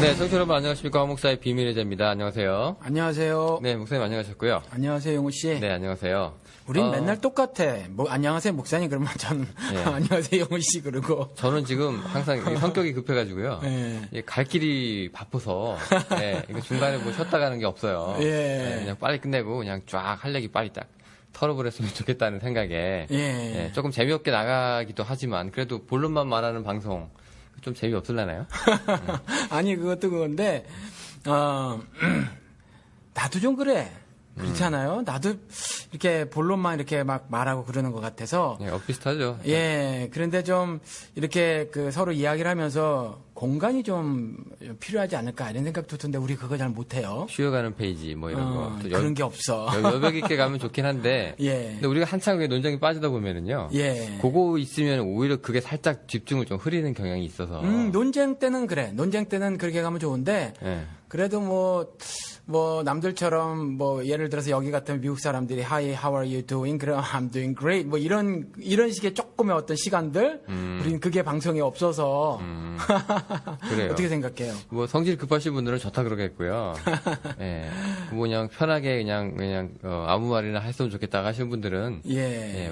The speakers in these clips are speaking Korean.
네, 청취자 여러분 안녕하십니까. 황 목사의 비밀의 제입니다. 안녕하세요. 안녕하세요. 네, 목사님 안녕하셨고요. 안녕하세요, 영우 씨. 네, 안녕하세요. 우린 맨날 똑같아. 뭐 안녕하세요, 목사님 그러면 저는 네. 안녕하세요, 영우 씨 그러고. 저는 지금 항상 성격이 급해가지고요. 네. 갈 길이 바빠서 이거 중간에 뭐 쉬었다 가는 게 없어요. 예. 네, 그냥 빨리 끝내고 그냥 쫙 할 얘기 빨리 딱 털어버렸으면 좋겠다는 생각에 조금 재미없게 나가기도 하지만 그래도 본론만 말하는 방송 좀 재미없을라나요? 아니 그것도 그건데 나도 좀 그래. 그렇잖아요. 나도 이렇게 본론만 이렇게 막 말하고 그러는 것 같아서. 예, 비슷하죠. 예. 그런데 좀 이렇게 서로 이야기를 하면서 공간이 좀 필요하지 않을까 이런 생각도 드는데 우리 그거 잘 못해요. 쉬어가는 페이지 뭐 이런 거. 또 그런 게 없어. 여백 있게 가면 좋긴 한데. 예. 근데 우리가 한참 논쟁이 빠지다 보면은요. 예. 그거 있으면 오히려 그게 살짝 집중을 좀 흐리는 경향이 있어서. 논쟁 때는 그래. 논쟁 때는 그렇게 가면 좋은데. 예. 그래도 뭐 남들처럼 뭐 예를 들어서 여기 같은 미국 사람들이 Hi, how are you doing? 그럼 I'm doing great. 뭐 이런 식의 조금의 어떤 시간들 우린 그게 방송에 없어서 그래요. 어떻게 생각해요? 뭐 성질 급하신 분들은 좋다 그러겠고요. 예. 뭐 그냥 편하게 그냥 아무 말이나 했으면 좋겠다 하시는 분들은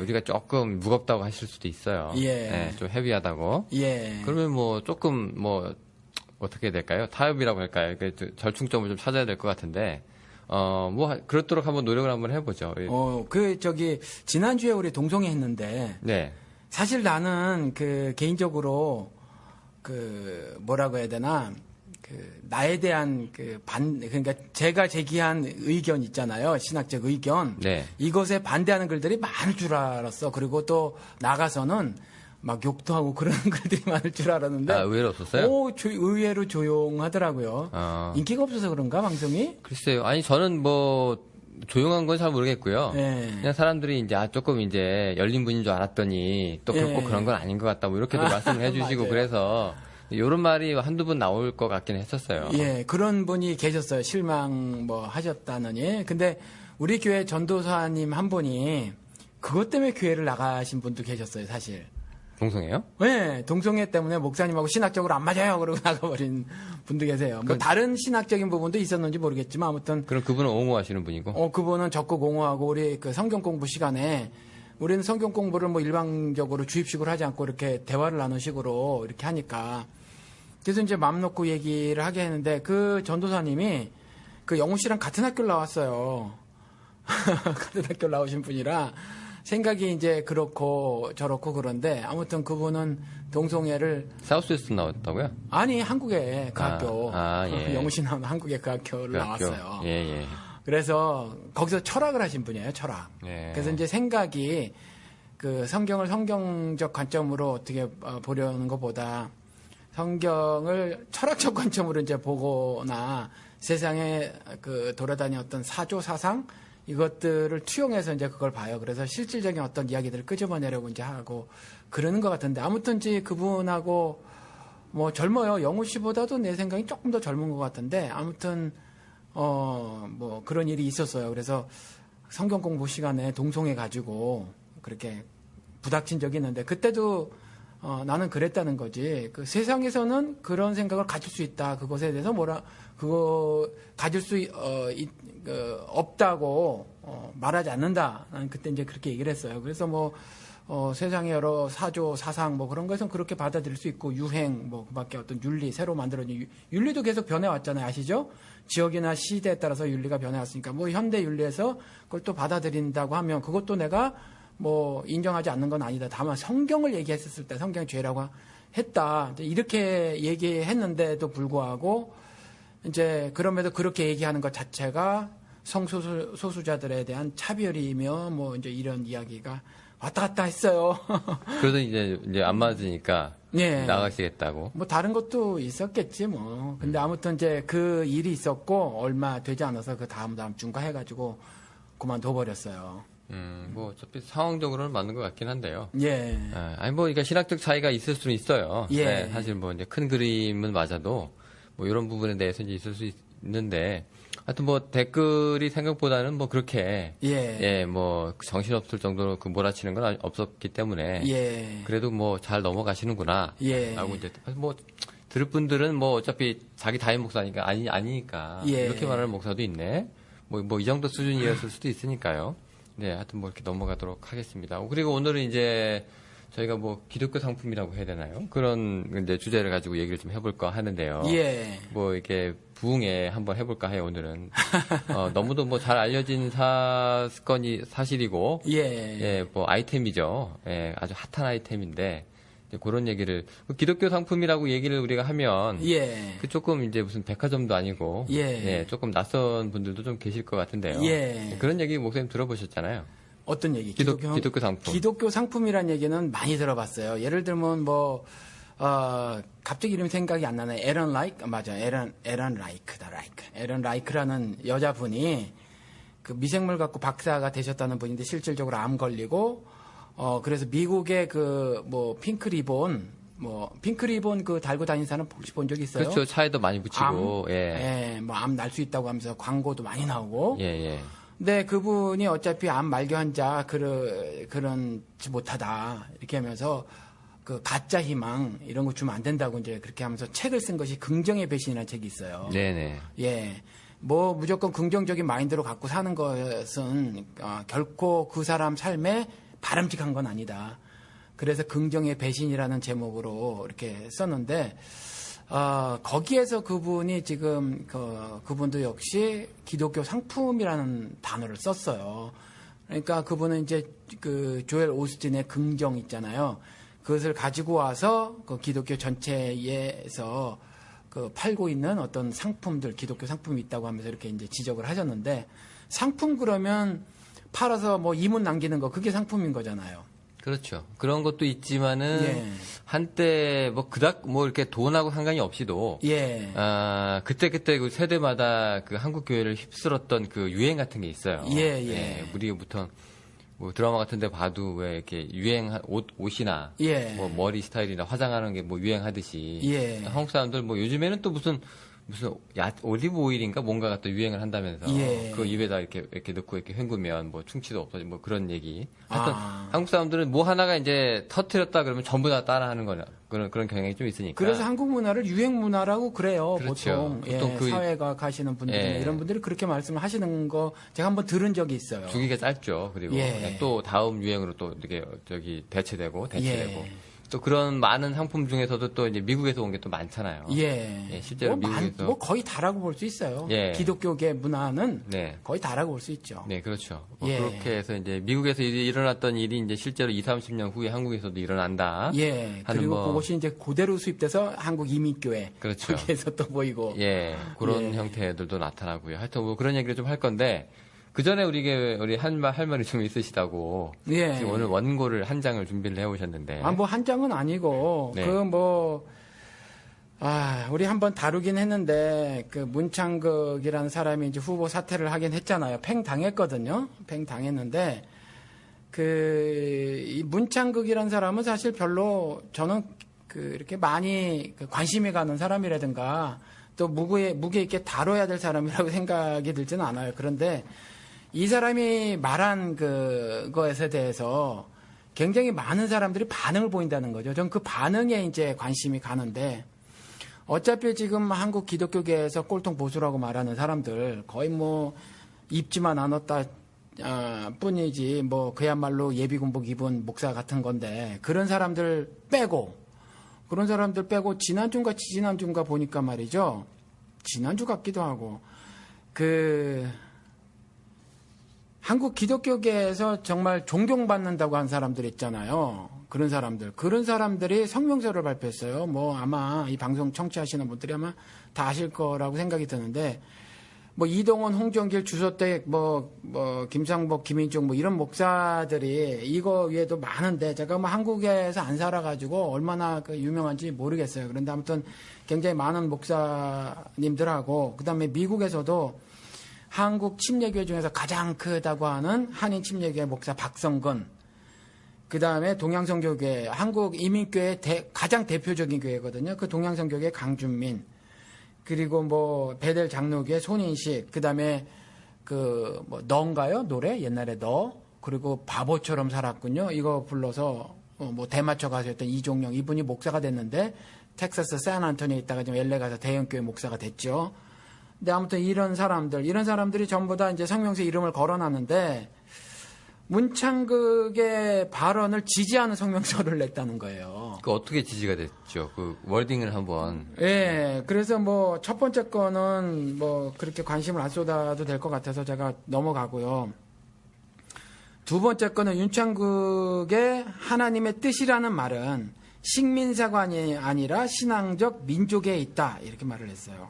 우리가 조금 무겁다고 하실 수도 있어요. 좀 헤비하다고. 그러면 뭐 조금 뭐 어떻게 해야 될까요? 타협이라고 할까요? 절충점을 좀 찾아야 될 것 같은데, 그렇도록 한번 노력을 한번 해보죠. 지난주에 우리 동성애 했는데, 네. 사실 나는 개인적으로, 뭐라고 해야 되나, 나에 대한 그러니까 제가 제기한 의견 있잖아요. 신학적 의견. 네. 이것에 반대하는 글들이 많을 줄 알았어. 그리고 또 나가서는 막 욕도 하고 그런 글들이 많을 줄 알았는데. 의외로 없었어요? 의외로 조용하더라고요. 인기가 없어서 그런가, 방송이? 글쎄요. 아니, 저는 조용한 건 잘 모르겠고요. 그냥 사람들이 이제, 조금 이제, 열린 분인 줄 알았더니, 또 꼭 그런 건 아닌 것 같다, 뭐, 이렇게도 말씀을 해주시고, 그래서, 요런 말이 한두 번 나올 것 같긴 했었어요. 예, 그런 분이 계셨어요. 실망 하셨다느니. 근데, 우리 교회 전도사님 한 분이, 그것 때문에 교회를 나가신 분도 계셨어요, 사실. 동성애요? 네, 동성애 때문에 목사님하고 신학적으로 안 맞아요. 그러고 나가버린 분도 계세요. 뭐 다른 신학적인 부분도 있었는지 모르겠지만 아무튼. 그럼 그분은 옹호하시는 분이고? 그분은 적극 옹호하고 우리 성경 공부 시간에 우리는 성경 공부를 뭐 일방적으로 주입식으로 하지 않고 이렇게 대화를 나눈 식으로 이렇게 하니까. 그래서 이제 마음 놓고 얘기를 하게 했는데 그 전도사님이 영우 씨랑 같은 학교를 나왔어요. 같은 학교를 나오신 분이라 생각이 이제 그렇고 저렇고 그런데 아무튼 그분은 동성애를 사우스에서 나왔다고요? 아니 한국에 그 학교 예. 영우 씨 나온 한국에 그 학교를 나왔어요. 예. 그래서 거기서 철학을 하신 분이에요. 철학. 그래서 이제 생각이 성경을 성경적 관점으로 어떻게 보려는 것보다 성경을 철학적 관점으로 이제 보거나 세상에 돌아다니는 사조 사상 이것들을 투영해서 이제 그걸 봐요. 그래서 실질적인 어떤 이야기들을 끄집어내려고 이제 하고 그러는 것 같은데 아무튼 이제 그분하고 뭐 젊어요. 영우 씨보다도 내 생각이 조금 더 젊은 것 같은데 아무튼 뭐 그런 일이 있었어요. 그래서 성경 공부 시간에 동성애 가지고 그렇게 부닥친 적이 있는데 그때도 나는 그랬다는 거지. 세상에서는 그런 생각을 가질 수 있다. 그것에 대해서 그거 가질 수 없다고 말하지 않는다. 나는 그때 이제 그렇게 얘기를 했어요. 그래서 세상의 여러 사조, 사상 그런 것은 그렇게 받아들일 수 있고 유행 그밖에 어떤 윤리 새로 만들어진 윤리도 계속 변해왔잖아요. 아시죠? 지역이나 시대에 따라서 윤리가 변해왔으니까 현대 윤리에서 그걸 또 받아들인다고 하면 그것도 내가 인정하지 않는 건 아니다. 다만 성경을 얘기했었을 때 성경이 죄라고 했다. 이렇게 얘기했는데도 불구하고 이제 그럼에도 그렇게 얘기하는 것 자체가 성소수자들에 대한 차별이며 이제 이런 이야기가 왔다 갔다 했어요. 그래도 이제 안 맞으니까 나가시겠다고. 다른 것도 있었겠지 근데 아무튼 이제 그 일이 있었고 얼마 되지 않아서 그 다음 주인가 해가지고 그만둬 버렸어요. 어차피 상황적으로는 맞는 것 같긴 한데요. 아니, 그러니까 신학적 차이가 있을 수는 있어요. 예. 사실 이제 큰 그림은 맞아도, 이런 부분에 대해서 이제 있을 수 있는데, 하여튼 댓글이 생각보다는 그렇게, 정신없을 정도로 몰아치는 건 없었기 때문에, 그래도 잘 넘어가시는구나. 라고 이제, 들을 분들은 뭐 어차피 자기 담임 목사니까 아니니까 예. 이렇게 말하는 목사도 있네. 뭐 이 정도 수준이었을 수도 있으니까요. 네, 하여튼 뭐 이렇게 넘어가도록 하겠습니다. 그리고 오늘은 이제 저희가 뭐 기독교 상품이라고 해야 되나요? 그런 이제 주제를 가지고 얘기를 좀 해볼까 하는데요. 예. 뭐 이렇게 부흥회 한번 해볼까 해요, 오늘은. 너무도 뭐 잘 알려진 사실이고. 예, 뭐 아이템이죠. 예, 아주 핫한 아이템인데. 그런 얘기를 기독교 상품이라고 얘기를 우리가 하면 예. 그 조금 이제 무슨 백화점도 아니고 예, 조금 낯선 분들도 좀 계실 것 같은데요. 예. 그런 얘기 목사님 들어보셨잖아요. 어떤 얘기? 기독교 상품. 기독교 상품이란 얘기는 많이 들어봤어요. 예를 들면 뭐 갑자기 이름 생각이 안 나네. 에런 라이크라는 여자분이 그 미생물 갖고 박사가 되셨다는 분인데 실질적으로 암 걸리고 그래서 미국의 핑크 리본 그 달고 다니는 사람 혹시 본 적 있어요? 그렇죠. 차에도 많이 붙이고, 뭐 암 날 수 있다고 하면서 광고도 많이 나오고. 예. 근데 그분이 어차피 암 말기 환자 그런지 못하다 이렇게 하면서 그 가짜 희망 이런 거 주면 안 된다고 이제 그렇게 하면서 책을 쓴 것이 긍정의 배신이라는 책이 있어요. 네네. 예. 뭐 무조건 긍정적인 마인드로 갖고 사는 것은 결코 그 사람 삶에 바람직한 건 아니다. 그래서 긍정의 배신이라는 제목으로 이렇게 썼는데 거기에서 그분이 지금 그분도 역시 기독교 상품이라는 단어를 썼어요. 그러니까 그분은 이제 그 조엘 오스틴의 긍정 있잖아요. 그것을 가지고 와서 그 기독교 전체에서 그 팔고 있는 어떤 상품들, 기독교 상품이 있다고 하면서 이렇게 이제 지적을 하셨는데 상품 그러면 팔아서 뭐 이문 남기는 거 그게 상품인 거잖아요. 그렇죠. 그런 것도 있지만은 한때 뭐 그닥 뭐 이렇게 돈하고 상관이 없이도 그때 그 세대마다 그 한국 교회를 휩쓸었던 그 유행 같은 게 있어요. 우리부터 뭐 드라마 같은 데 봐도 왜 이렇게 유행한 옷이나 뭐 머리 스타일이나 화장하는 게 뭐 유행하듯이 한국 사람들 뭐 요즘에는 또 무슨 올리브 오일인가 뭔가가 또 유행을 한다면서 그 입에다 이렇게 넣고 이렇게 헹구면 뭐 충치도 없어지고 뭐 그런 얘기. 하여튼 한국 사람들은 뭐 하나가 이제 터트렸다 그러면 전부 다 따라하는 거나 그런 경향이 좀 있으니까. 그래서 한국 문화를 유행 문화라고 그래요. 그렇죠. 보통 그 사회가 가시는 분들이나 이런 분들이 그렇게 말씀을 하시는 거 제가 한번 들은 적이 있어요. 주기가 짧죠. 그리고 또 다음 유행으로 또 이렇게 대체되고. 또 그런 많은 상품 중에서도 또 이제 미국에서 온 게 또 많잖아요. 실제로 미국에서 거의 다라고 볼 수 있어요. 기독교계 문화는 거의 다라고 볼 수 있죠. 네, 그렇죠. 그렇게 해서 이제 미국에서 일어났던 일이 이제 실제로 20-30년 후에 한국에서도 일어난다. 그리고 그것이 이제 그대로 수입돼서 한국 이민교회 그렇죠. 거기에서 또 보이고. 그런 형태들도 나타나고요. 하여튼 뭐 그런 얘기를 좀 할 건데. 그 전에 우리 할 말이 좀 있으시다고. 지금 오늘 원고를 한 장을 준비를 해오셨는데. 뭐 한 장은 아니고, 우리 한번 다루긴 했는데, 그 문창극이라는 사람이 이제 후보 사퇴를 하긴 했잖아요. 팽당했거든요. 팽당했는데, 이 문창극이라는 사람은 사실 별로 저는 이렇게 많이 관심이 가는 사람이라든가, 또 무게 있게 다뤄야 될 사람이라고 생각이 들지는 않아요. 그런데, 이 사람이 말한 그것에 대해서 굉장히 많은 사람들이 반응을 보인다는 거죠. 전 그 반응에 이제 관심이 가는데 어차피 지금 한국 기독교계에서 꼴통 보수라고 말하는 사람들 거의 뭐 입지만 않았다 뿐이지 뭐 그야말로 예비군복 입은 목사 같은 건데 그런 사람들 빼고 지난주인가 지지난주인가 보니까 말이죠. 지난주 같기도 하고 한국 기독교계에서 정말 존경받는다고 한 사람들 있잖아요. 그런 사람들이 성명서를 발표했어요. 뭐 아마 이 방송 청취하시는 분들이 아마 다 아실 거라고 생각이 드는데 뭐 이동원, 홍정길, 주소택, 김상복, 김인중 뭐 이런 목사들이 이거 외에도 많은데 제가 뭐 한국에서 안 살아가지고 얼마나 유명한지 모르겠어요. 그런데 아무튼 굉장히 많은 목사님들하고 그다음에 미국에서도 한국 침례교회 중에서 가장 크다고 하는 한인 침례교회 목사 박성근, 그 다음에 동양선교교회, 한국 이민교회 가장 대표적인 교회거든요. 그 동양선교교회 강준민, 그리고 뭐 베델 장로교회 손인식, 그 다음에 너인가요? 노래? 옛날에 너, 그리고 바보처럼 살았군요. 이거 불러서 뭐 대마초 가수였던 이종영 이분이 목사가 됐는데 텍사스 샌안토니에 있다가 지금 LA 가서 대형교회 목사가 됐죠. 근데 아무튼 이런 사람들이 전부 다 이제 성명서에 이름을 걸어놨는데 문창극의 발언을 지지하는 성명서를 냈다는 거예요. 그 어떻게 지지가 됐죠? 그 워딩을 한번. 예. 그래서 뭐 첫 번째 거는 뭐 그렇게 관심을 안 쏟아도 될 것 같아서 제가 넘어가고요. 두 번째 거는 윤창극의 하나님의 뜻이라는 말은 식민사관이 아니라 신앙적 민족에 있다. 이렇게 말을 했어요.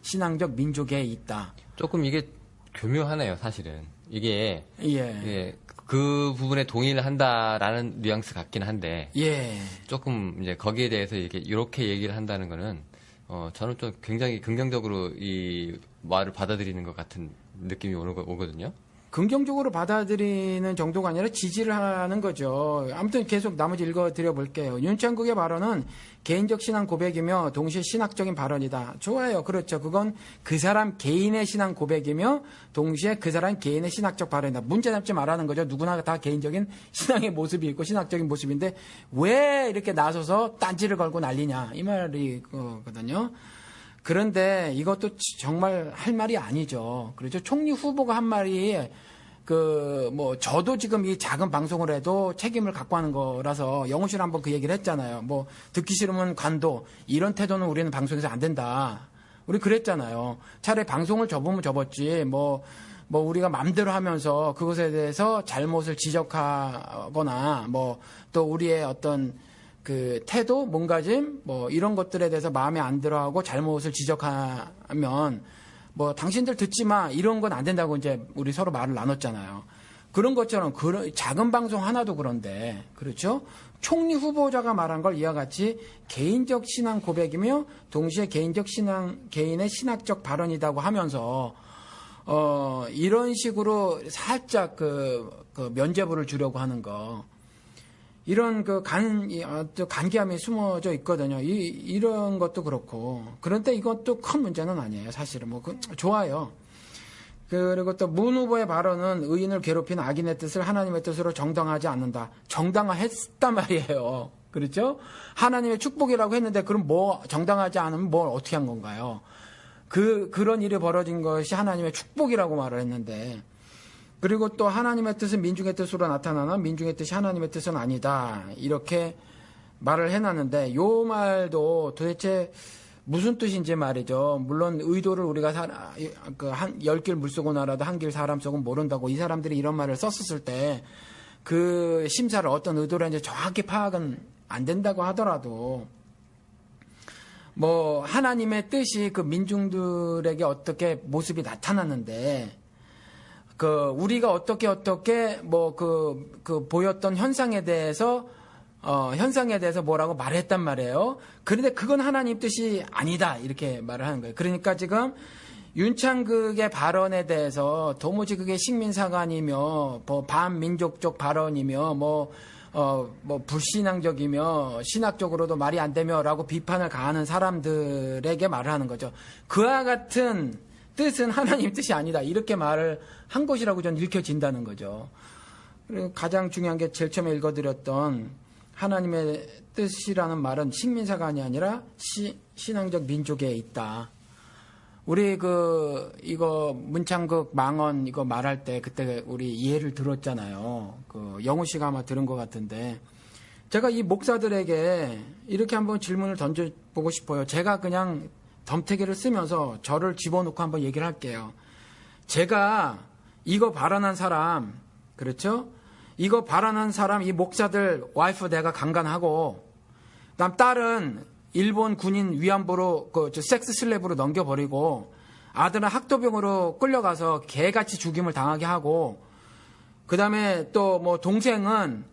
신앙적 민족에 있다. 조금 이게 교묘하네요, 사실은. 이게 예. 그 부분에 동의를 한다라는 뉘앙스 같긴 한데 예. 조금 이제 거기에 대해서 이렇게 얘기를 한다는 거는 저는 좀 굉장히 긍정적으로 이 말을 받아들이는 것 같은 느낌이 오거든요. 긍정적으로 받아들이는 정도가 아니라 지지를 하는 거죠. 아무튼 계속 나머지 읽어드려 볼게요. 윤창극의 발언은 개인적 신앙 고백이며 동시에 신학적인 발언이다. 좋아요. 그렇죠. 그건 그 사람 개인의 신앙 고백이며 동시에 그 사람 개인의 신학적 발언이다. 문제 잡지 말라는 거죠. 누구나 다 개인적인 신앙의 모습이 있고 신학적인 모습인데 왜 이렇게 나서서 딴지를 걸고 난리냐. 이 말이거든요. 그런데 이것도 정말 할 말이 아니죠. 그렇죠. 총리 후보가 한 말이 저도 지금 이 작은 방송을 해도 책임을 갖고 하는 거라서 영호 씨는 한번 그 얘기를 했잖아요. 뭐, 듣기 싫으면 관둬. 이런 태도는 우리는 방송에서 안 된다. 우리 그랬잖아요. 차라리 방송을 접으면 접었지. 우리가 맘대로 하면서 그것에 대해서 잘못을 지적하거나 또 우리의 어떤 그 태도, 몸가짐, 이런 것들에 대해서 마음에 안 들어하고 잘못을 지적하면 당신들 듣지 마 이런 건 안 된다고 이제 우리 서로 말을 나눴잖아요. 그런 것처럼 작은 방송 하나도 그런데 그렇죠? 총리 후보자가 말한 걸 이와 같이 개인적 신앙 고백이며 동시에 개인의 신학적 발언이라고 하면서 이런 식으로 살짝 그 면죄부를 주려고 하는 거. 이런 간계함이 숨어져 있거든요. 이런 것도 그렇고. 그런데 이것도 큰 문제는 아니에요. 사실은 좋아요. 그리고 또 문 후보의 발언은 의인을 괴롭히는 악인의 뜻을 하나님의 뜻으로 정당화하지 않는다. 정당화했단 말이에요. 그렇죠? 하나님의 축복이라고 했는데 그럼 정당하지 않으면 뭘 어떻게 한 건가요? 그런 일이 벌어진 것이 하나님의 축복이라고 말을 했는데 그리고 또 하나님의 뜻은 민중의 뜻으로 나타나나 민중의 뜻이 하나님의 뜻은 아니다. 이렇게 말을 해놨는데 요 말도 도대체 무슨 뜻인지 말이죠. 물론 의도를 우리가 10길 물속은 알아도 1길 사람 속은 모른다고 이 사람들이 이런 말을 썼었을 때 그 심사를 어떤 의도로 했는지 정확히 파악은 안 된다고 하더라도 하나님의 뜻이 그 민중들에게 어떻게 모습이 나타났는데 우리가 어떻게 보였던 현상에 대해서 뭐라고 말했단 말이에요. 그런데 그건 하나님 뜻이 아니다. 이렇게 말을 하는 거예요. 그러니까 지금 윤창극의 발언에 대해서 도무지 그게 식민사관이며, 반민족적 발언이며, 불신앙적이며, 신학적으로도 말이 안 되며, 라고 비판을 가하는 사람들에게 말을 하는 거죠. 그와 같은 뜻은 하나님 뜻이 아니다. 이렇게 말을 한 것이라고 저는 읽혀진다는 거죠. 그리고 가장 중요한 게 제일 처음에 읽어드렸던 하나님의 뜻이라는 말은 식민사관이 아니라 신앙적 민족에 있다. 우리 이거 문창극 망언 이거 말할 때 그때 우리 이해를 들었잖아요. 영우 씨가 아마 들은 것 같은데 제가 이 목사들에게 이렇게 한번 질문을 던져보고 싶어요. 제가 그냥 덤태기를 쓰면서 저를 집어넣고 한번 얘기를 할게요. 제가 이거 발언한 사람, 그렇죠? 이거 발언한 사람, 이 목사들 와이프 내가 강간하고, 그다음 딸은 일본 군인 위안부로 섹스 슬랩으로 넘겨버리고, 아들은 학도병으로 끌려가서 개같이 죽임을 당하게 하고, 그다음에 또 동생은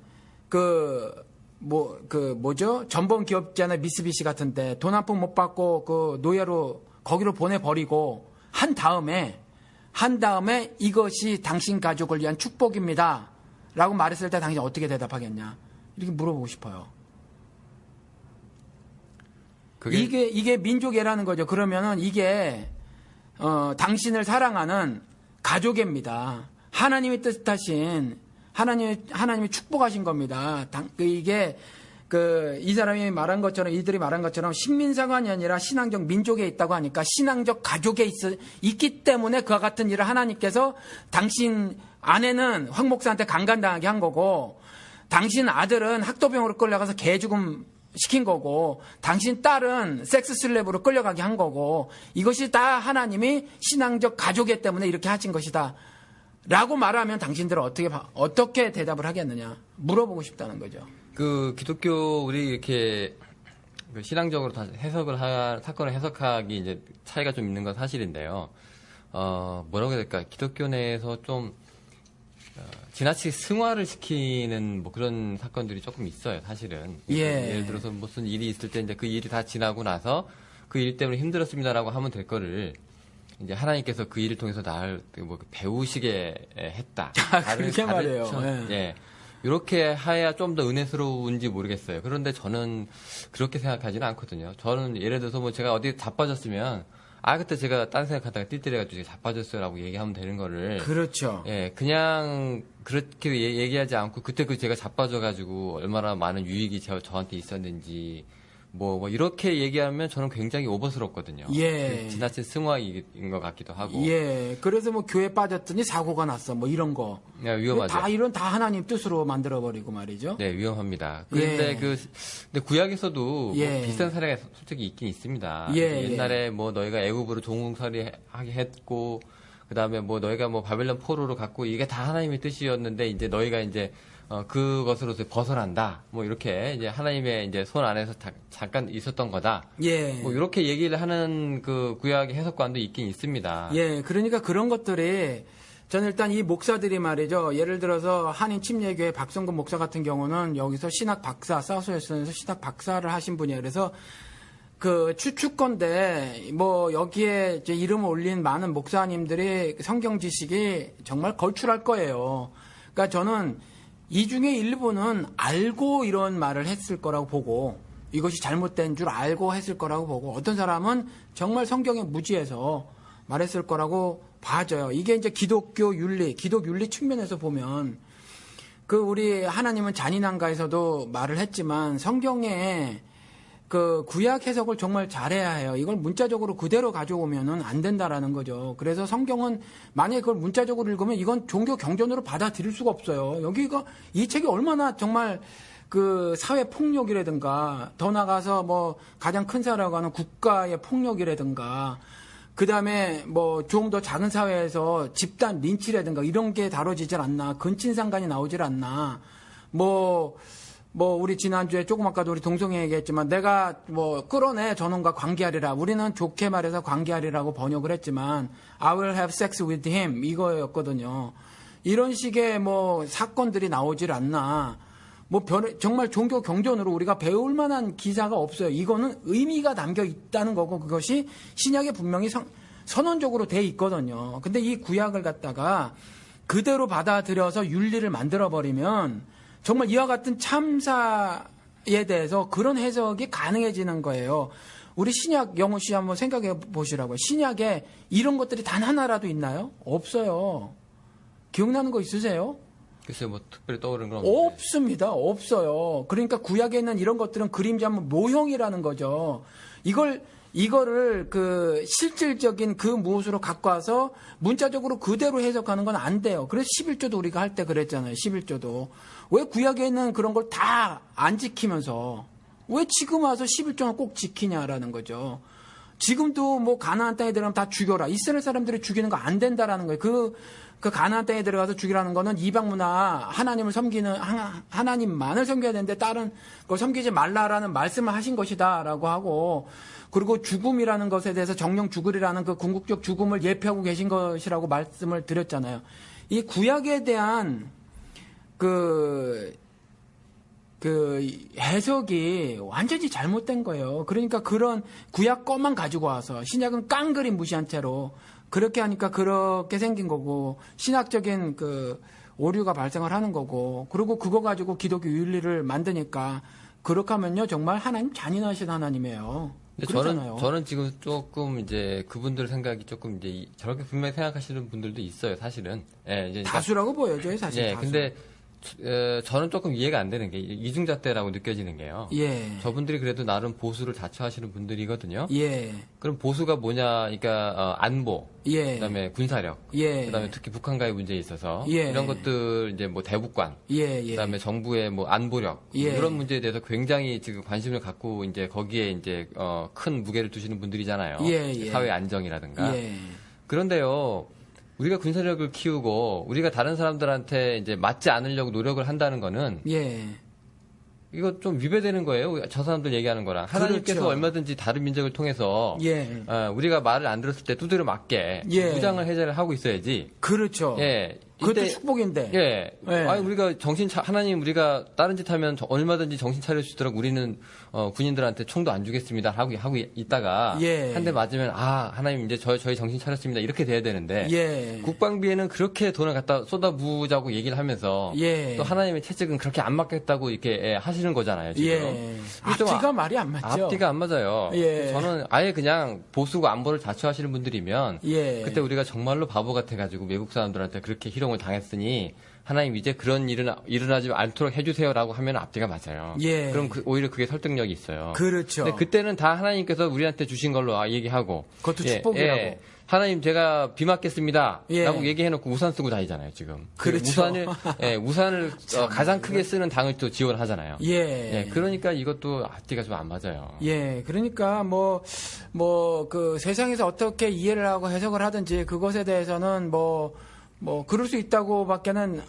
전범 기업자나 미쓰비시 같은데 돈 한 푼 못 받고 노예로 거기로 보내버리고 한 다음에 이것이 당신 가족을 위한 축복입니다. 라고 말했을 때 당신 어떻게 대답하겠냐? 이렇게 물어보고 싶어요. 이게 민족애라는 거죠. 그러면은 이게, 당신을 사랑하는 가족애입니다. 하나님의 뜻하신 하나님이 축복하신 겁니다. 이게 이 사람이 말한 것처럼, 이들이 말한 것처럼 식민사관이 아니라 신앙적 민족에 있다고 하니까 신앙적 가족에 있기 때문에 그와 같은 일을 하나님께서 당신 아내는 황 목사한테 강간당하게 한 거고, 당신 아들은 학도병으로 끌려가서 개죽음 시킨 거고, 당신 딸은 섹스 슬랩으로 끌려가게 한 거고, 이것이 다 하나님이 신앙적 가족에 때문에 이렇게 하신 것이다 라고 말하면 당신들은 어떻게 대답을 하겠느냐 물어보고 싶다는 거죠. 기독교 우리 이렇게 신앙적으로 다 사건을 해석하기 이제 차이가 좀 있는 건 사실인데요. 뭐라고 해야 될까? 기독교 내에서 좀 지나치게 승화를 시키는 뭐 그런 사건들이 조금 있어요, 사실은. 예를 들어서 무슨 일이 있을 때 이제 그 일이 다 지나고 나서 그 일 때문에 힘들었습니다라고 하면 될 거를 이제 하나님께서 그 일을 통해서 나를 배우시게 했다. 그렇게 말해요. 예. 이렇게 해야 좀 더 은혜스러운지 모르겠어요. 그런데 저는 그렇게 생각하지는 않거든요. 저는 예를 들어서 뭐 제가 어디 자빠졌으면, 그때 제가 딴 생각하다가 띨띨해가지고 자빠졌어요라고 얘기하면 되는 거를. 그렇죠. 예, 그냥 그렇게 얘기하지 않고 그때 제가 자빠져가지고 얼마나 많은 유익이 저한테 있었는지, 뭐 이렇게 얘기하면 저는 굉장히 오버스럽거든요. 예. 지나친 승화인 것 같기도 하고. 예. 그래서 뭐 교회 빠졌더니 사고가 났어. 뭐 이런 거. 네, 위험하죠. 다 하나님 뜻으로 만들어버리고 말이죠. 네, 위험합니다. 그런데 근데 구약에서도 뭐 비슷한 사례가 솔직히 있긴 있습니다. 옛날에 뭐 너희가 애굽으로 종살이 하게 했고, 그 다음에 뭐 너희가 뭐 바벨론 포로로 갔고, 이게 다 하나님의 뜻이었는데 이제 너희가 이제 그것으로서 벗어난다. 뭐 이렇게 이제 하나님의 이제 손 안에서 잠깐 있었던 거다. 뭐 이렇게 얘기를 하는 그 구약의 해석관도 있긴 있습니다. 그러니까 그런 것들이 저는 일단 이 목사들이 말이죠. 예를 들어서 한인 침례교회 박성근 목사 같은 경우는 여기서 신학 박사, 사우스웨스턴에서 신학 박사를 하신 분이에요. 그래서 추측건데 뭐 여기에 이제 이름을 올린 많은 목사님들이 성경 지식이 정말 걸출할 거예요. 그러니까 저는 이 중에 일부는 알고 이런 말을 했을 거라고 보고, 이것이 잘못된 줄 알고 했을 거라고 보고, 어떤 사람은 정말 성경에 무지해서 말했을 거라고 봐져요. 이게 이제 기독교 윤리 측면에서 보면, 우리 하나님은 잔인한가에서도 말을 했지만, 성경에 구약 해석을 정말 잘해야 해요. 이걸 문자적으로 그대로 가져오면은 안 된다라는 거죠. 그래서 성경은 만약에 그걸 문자적으로 읽으면 이건 종교 경전으로 받아들일 수가 없어요. 이 책이 얼마나 정말 사회 폭력이라든가, 더 나가서 뭐 가장 큰 사라고 하는 국가의 폭력이라든가, 그 다음에 뭐 좀 더 작은 사회에서 집단 린치라든가 이런 게 다뤄지질 않나, 근친상간이 나오질 않나, 우리 지난주에 조금 아까도 우리 동성이 얘기했지만, 내가 끌어내 저놈과 관계하리라. 우리는 좋게 말해서 관계하리라고 번역을 했지만, I will have sex with him. 이거였거든요. 이런 식의 사건들이 나오질 않나. 정말 종교 경전으로 우리가 배울 만한 기사가 없어요. 이거는 의미가 담겨 있다는 거고, 그것이 신약에 분명히 선언적으로 돼 있거든요. 근데 이 구약을 갖다가 그대로 받아들여서 윤리를 만들어버리면, 정말 이와 같은 참사에 대해서 그런 해석이 가능해지는 거예요. 우리 신약, 영호 씨 한번 생각해 보시라고요. 신약에 이런 것들이 단 하나라도 있나요? 없어요. 기억나는 거 있으세요? 글쎄요, 특별히 떠오르는 건 없습니다. 없어요. 그러니까 구약에 있는 이런 것들은 그림자 모형이라는 거죠. 이거를 실질적인 무엇으로 갖고 와서 문자적으로 그대로 해석하는 건 안 돼요. 그래서 11조도 우리가 할 때 그랬잖아요. 11조도. 왜 구약에 있는 그런 걸 다 안 지키면서 왜 지금 와서 11조는 꼭 지키냐라는 거죠. 지금도 가나안 땅에 들어가면 다 죽여라. 이스라엘 사람들이 죽이는 거 안 된다라는 거예요. 그 가나안 땅에 들어가서 죽이라는 거는 이방 문화, 하나님만을 섬겨야 되는데 다른 걸 섬기지 말라라는 말씀을 하신 것이다라고 하고, 그리고 죽음이라는 것에 대해서 정령 죽으리라는 그 궁극적 죽음을 예표하고 계신 것이라고 말씀을 드렸잖아요. 이 구약에 대한 해석이 완전히 잘못된 거예요. 그러니까 그런 구약 것만 가지고 와서 신약은 깡그리 무시한 채로 그렇게 하니까 그렇게 생긴 거고, 신학적인 오류가 발생을 하는 거고, 그리고 그거 가지고 기독교 윤리를 만드니까, 그렇게 하면요 정말 하나님 잔인하신 하나님이에요. 저는 지금 조금 이제 그분들 생각이 조금 이제 저렇게 분명히 생각하시는 분들도 있어요, 사실은. 이제 다수라고 보여져요, 사실. 근데 저는 조금 이해가 안 되는 게 이중잣대라고 느껴지는 게요. 예. 저분들이 그래도 나름 보수를 자처하시는 분들이거든요. 예. 그럼 보수가 뭐냐, 그러니까 안보, 예. 그다음에 군사력, 예. 그다음에 특히 북한과의 문제에 있어서 예. 이런 것들 이제 뭐 대북관, 예. 그다음에 정부의 뭐 안보력 예. 이런 문제에 대해서 굉장히 지금 관심을 갖고 이제 거기에 이제 큰 무게를 두시는 분들이잖아요. 예. 사회 안정이라든가. 예. 그런데요. 우리가 군사력을 키우고 우리가 다른 사람들한테 이제 맞지 않으려고 노력을 한다는 거는 예. 이거 좀 위배되는 거예요. 저 사람들 얘기하는 거랑. 하나님께서 그렇죠. 얼마든지 다른 민족을 통해서 예. 우리가 말을 안 들었을 때 두드려 맞게 예. 무장을 해제를 하고 있어야지. 그렇죠. 예. 그것도 축복인데. 예. 예. 아니 우리가 하나님 우리가 다른 짓 하면 얼마든지 정신 차릴 수 있도록 우리는 군인들한테 총도 안 주겠습니다 하고 있다가 예. 한 대 맞으면 하나님 이제 저희 정신 차렸습니다 이렇게 돼야 되는데 예. 국방비에는 그렇게 돈을 갖다 쏟아부자고 얘기를 하면서 예. 또 하나님의 채찍은 그렇게 안 맞겠다고 이렇게 하시는 거잖아요 지금. 예. 앞뒤가 말이 안 맞죠. 앞뒤가 안 맞아요. 예. 저는 아예 그냥 보수고 안보를 자처하시는 분들이면 예. 그때 우리가 정말로 바보 같아가지고 외국 사람들한테 그렇게 희롱을 당했으니 하나님 이제 그런 일은 일어나지 않도록 해주세요라고 하면 앞뒤가 맞아요. 예. 그럼 오히려 그게 설득력이 있어요. 그렇죠. 근데 그때는 다 하나님께서 우리한테 주신 걸로 얘기하고 그것도 축복이라고. 하나님 제가 비 맞겠습니다. 예. 라고 얘기해놓고 우산 쓰고 다니잖아요, 지금. 그렇죠. 우산을 가장 크게 쓰는 당을 또 지원하잖아요. 예. 그러니까 이것도 앞뒤가 좀 안 맞아요. 예. 그러니까 그 세상에서 어떻게 이해를 하고 해석을 하든지 그것에 대해서는 그럴 수 있다고 밖에는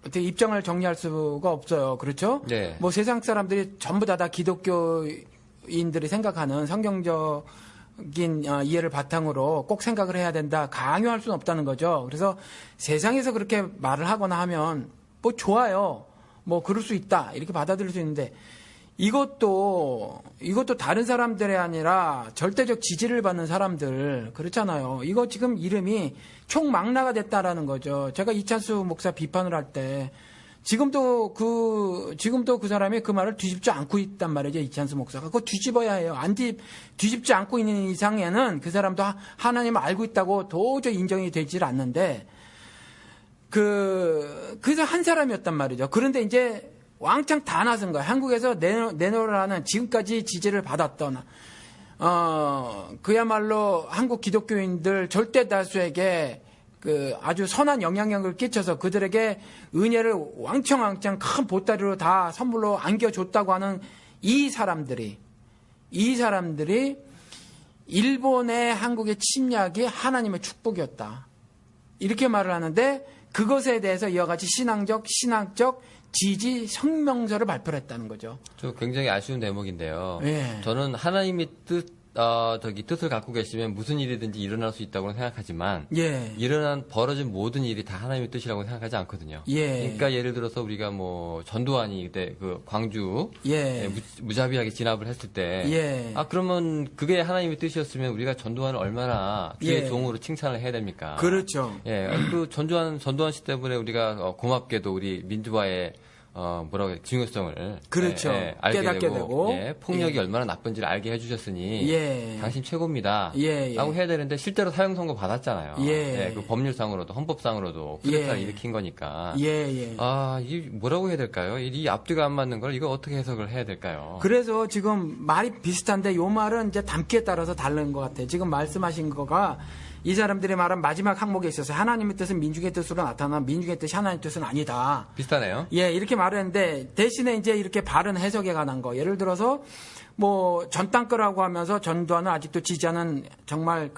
어떻게 입장을 정리할 수가 없어요. 그렇죠? 네. 세상 사람들이 전부 다 기독교인들이 생각하는 성경적 이해를 바탕으로 꼭 생각을 해야 된다. 강요할 수는 없다는 거죠. 그래서 세상에서 그렇게 말을 하거나 하면 좋아요. 그럴 수 있다. 이렇게 받아들일 수 있는데 이것도 다른 사람들이 아니라 절대적 지지를 받는 사람들 그렇잖아요. 이거 지금 이름이 총망라가 됐다라는 거죠. 제가 이찬수 목사 비판을 할 때 지금도 그 사람이 그 말을 뒤집지 않고 있단 말이죠. 이찬수 목사가. 그거 뒤집어야 해요. 뒤집지 않고 있는 이상에는 그 사람도 하나님을 알고 있다고 도저히 인정이 되질 않는데, 그래서 한 사람이었단 말이죠. 그런데 이제 왕창 다 나선 거예요. 한국에서 내놓으라는 지금까지 지지를 받았던, 그야말로 한국 기독교인들 절대 다수에게 아주 선한 영향력을 끼쳐서 그들에게 은혜를 왕창 큰 보따리로 다 선물로 안겨줬다고 하는 이 사람들이 일본의 한국의 침략이 하나님의 축복이었다. 이렇게 말을 하는데 그것에 대해서 이와 같이 신앙적 지지 성명서를 발표를 했다는 거죠. 저 굉장히 아쉬운 대목인데요. 예. 저는 하나님이 뜻을 갖고 계시면 무슨 일이든지 일어날 수 있다고 생각하지만, 예. 벌어진 모든 일이 다 하나님의 뜻이라고 생각하지 않거든요. 예. 그러니까 예를 들어서 우리가 전두환이 그때 광주, 예. 무자비하게 진압을 했을 때, 예. 그러면 그게 하나님의 뜻이었으면 우리가 전두환을 얼마나 귀의 예. 종으로 칭찬을 해야 됩니까? 그렇죠. 예. 전두환 씨 때문에 우리가 고맙게도 우리 민주화의 중요성을 그렇죠. 알게 되고 폭력이 얼마나 나쁜지를 알게 해주셨으니 당신 최고입니다. 라고 해야 되는데 실제로 사형 선고 받았잖아요. 그 법률상으로도 헌법상으로도 쿠데타를 일으킨 거니까. 이 뭐라고 해야 될까요? 이 앞뒤가 안 맞는 걸 이거 어떻게 해석을 해야 될까요? 그래서 지금 말이 비슷한데 요 말은 이제 담기에 따라서 다른 것 같아요. 지금 말씀하신 거가 이 사람들이 말한 마지막 항목에 있어서 하나님의 뜻은 민중의 뜻으로 나타나 민중의 뜻이 하나님의 뜻은 아니다. 비슷하네요. 이렇게 말을 했는데 대신에 이제 이렇게 바른 해석에 관한 거. 예를 들어서 전 땅거라고 하면서 전두환을 아직도 지지하는 정말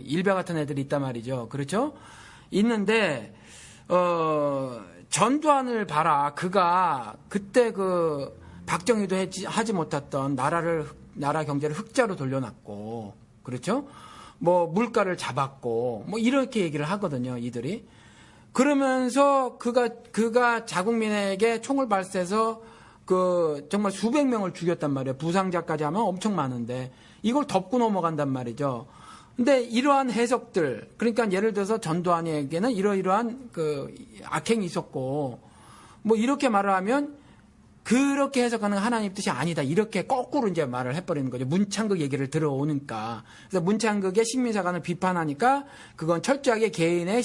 일베 같은 애들이 있단 말이죠. 그렇죠? 있는데 전두환을 봐라. 그가 그때 박정희도 하지 못했던 나라 경제를 흑자로 돌려놨고, 그렇죠? 물가를 잡았고, 이렇게 얘기를 하거든요, 이들이. 그러면서 그가 자국민에게 총을 발사해서 정말 수백 명을 죽였단 말이에요. 부상자까지 하면 엄청 많은데, 이걸 덮고 넘어간단 말이죠. 근데 이러한 해석들, 그러니까 예를 들어서 전두환에게는 이러이러한 악행이 있었고, 이렇게 말을 하면, 그렇게 해석하는 하나님 뜻이 아니다. 이렇게 거꾸로 이제 말을 해버리는 거죠. 문창극 얘기를 들어오니까. 그래서 문창극의 식민사관을 비판하니까 그건 철저하게 개인의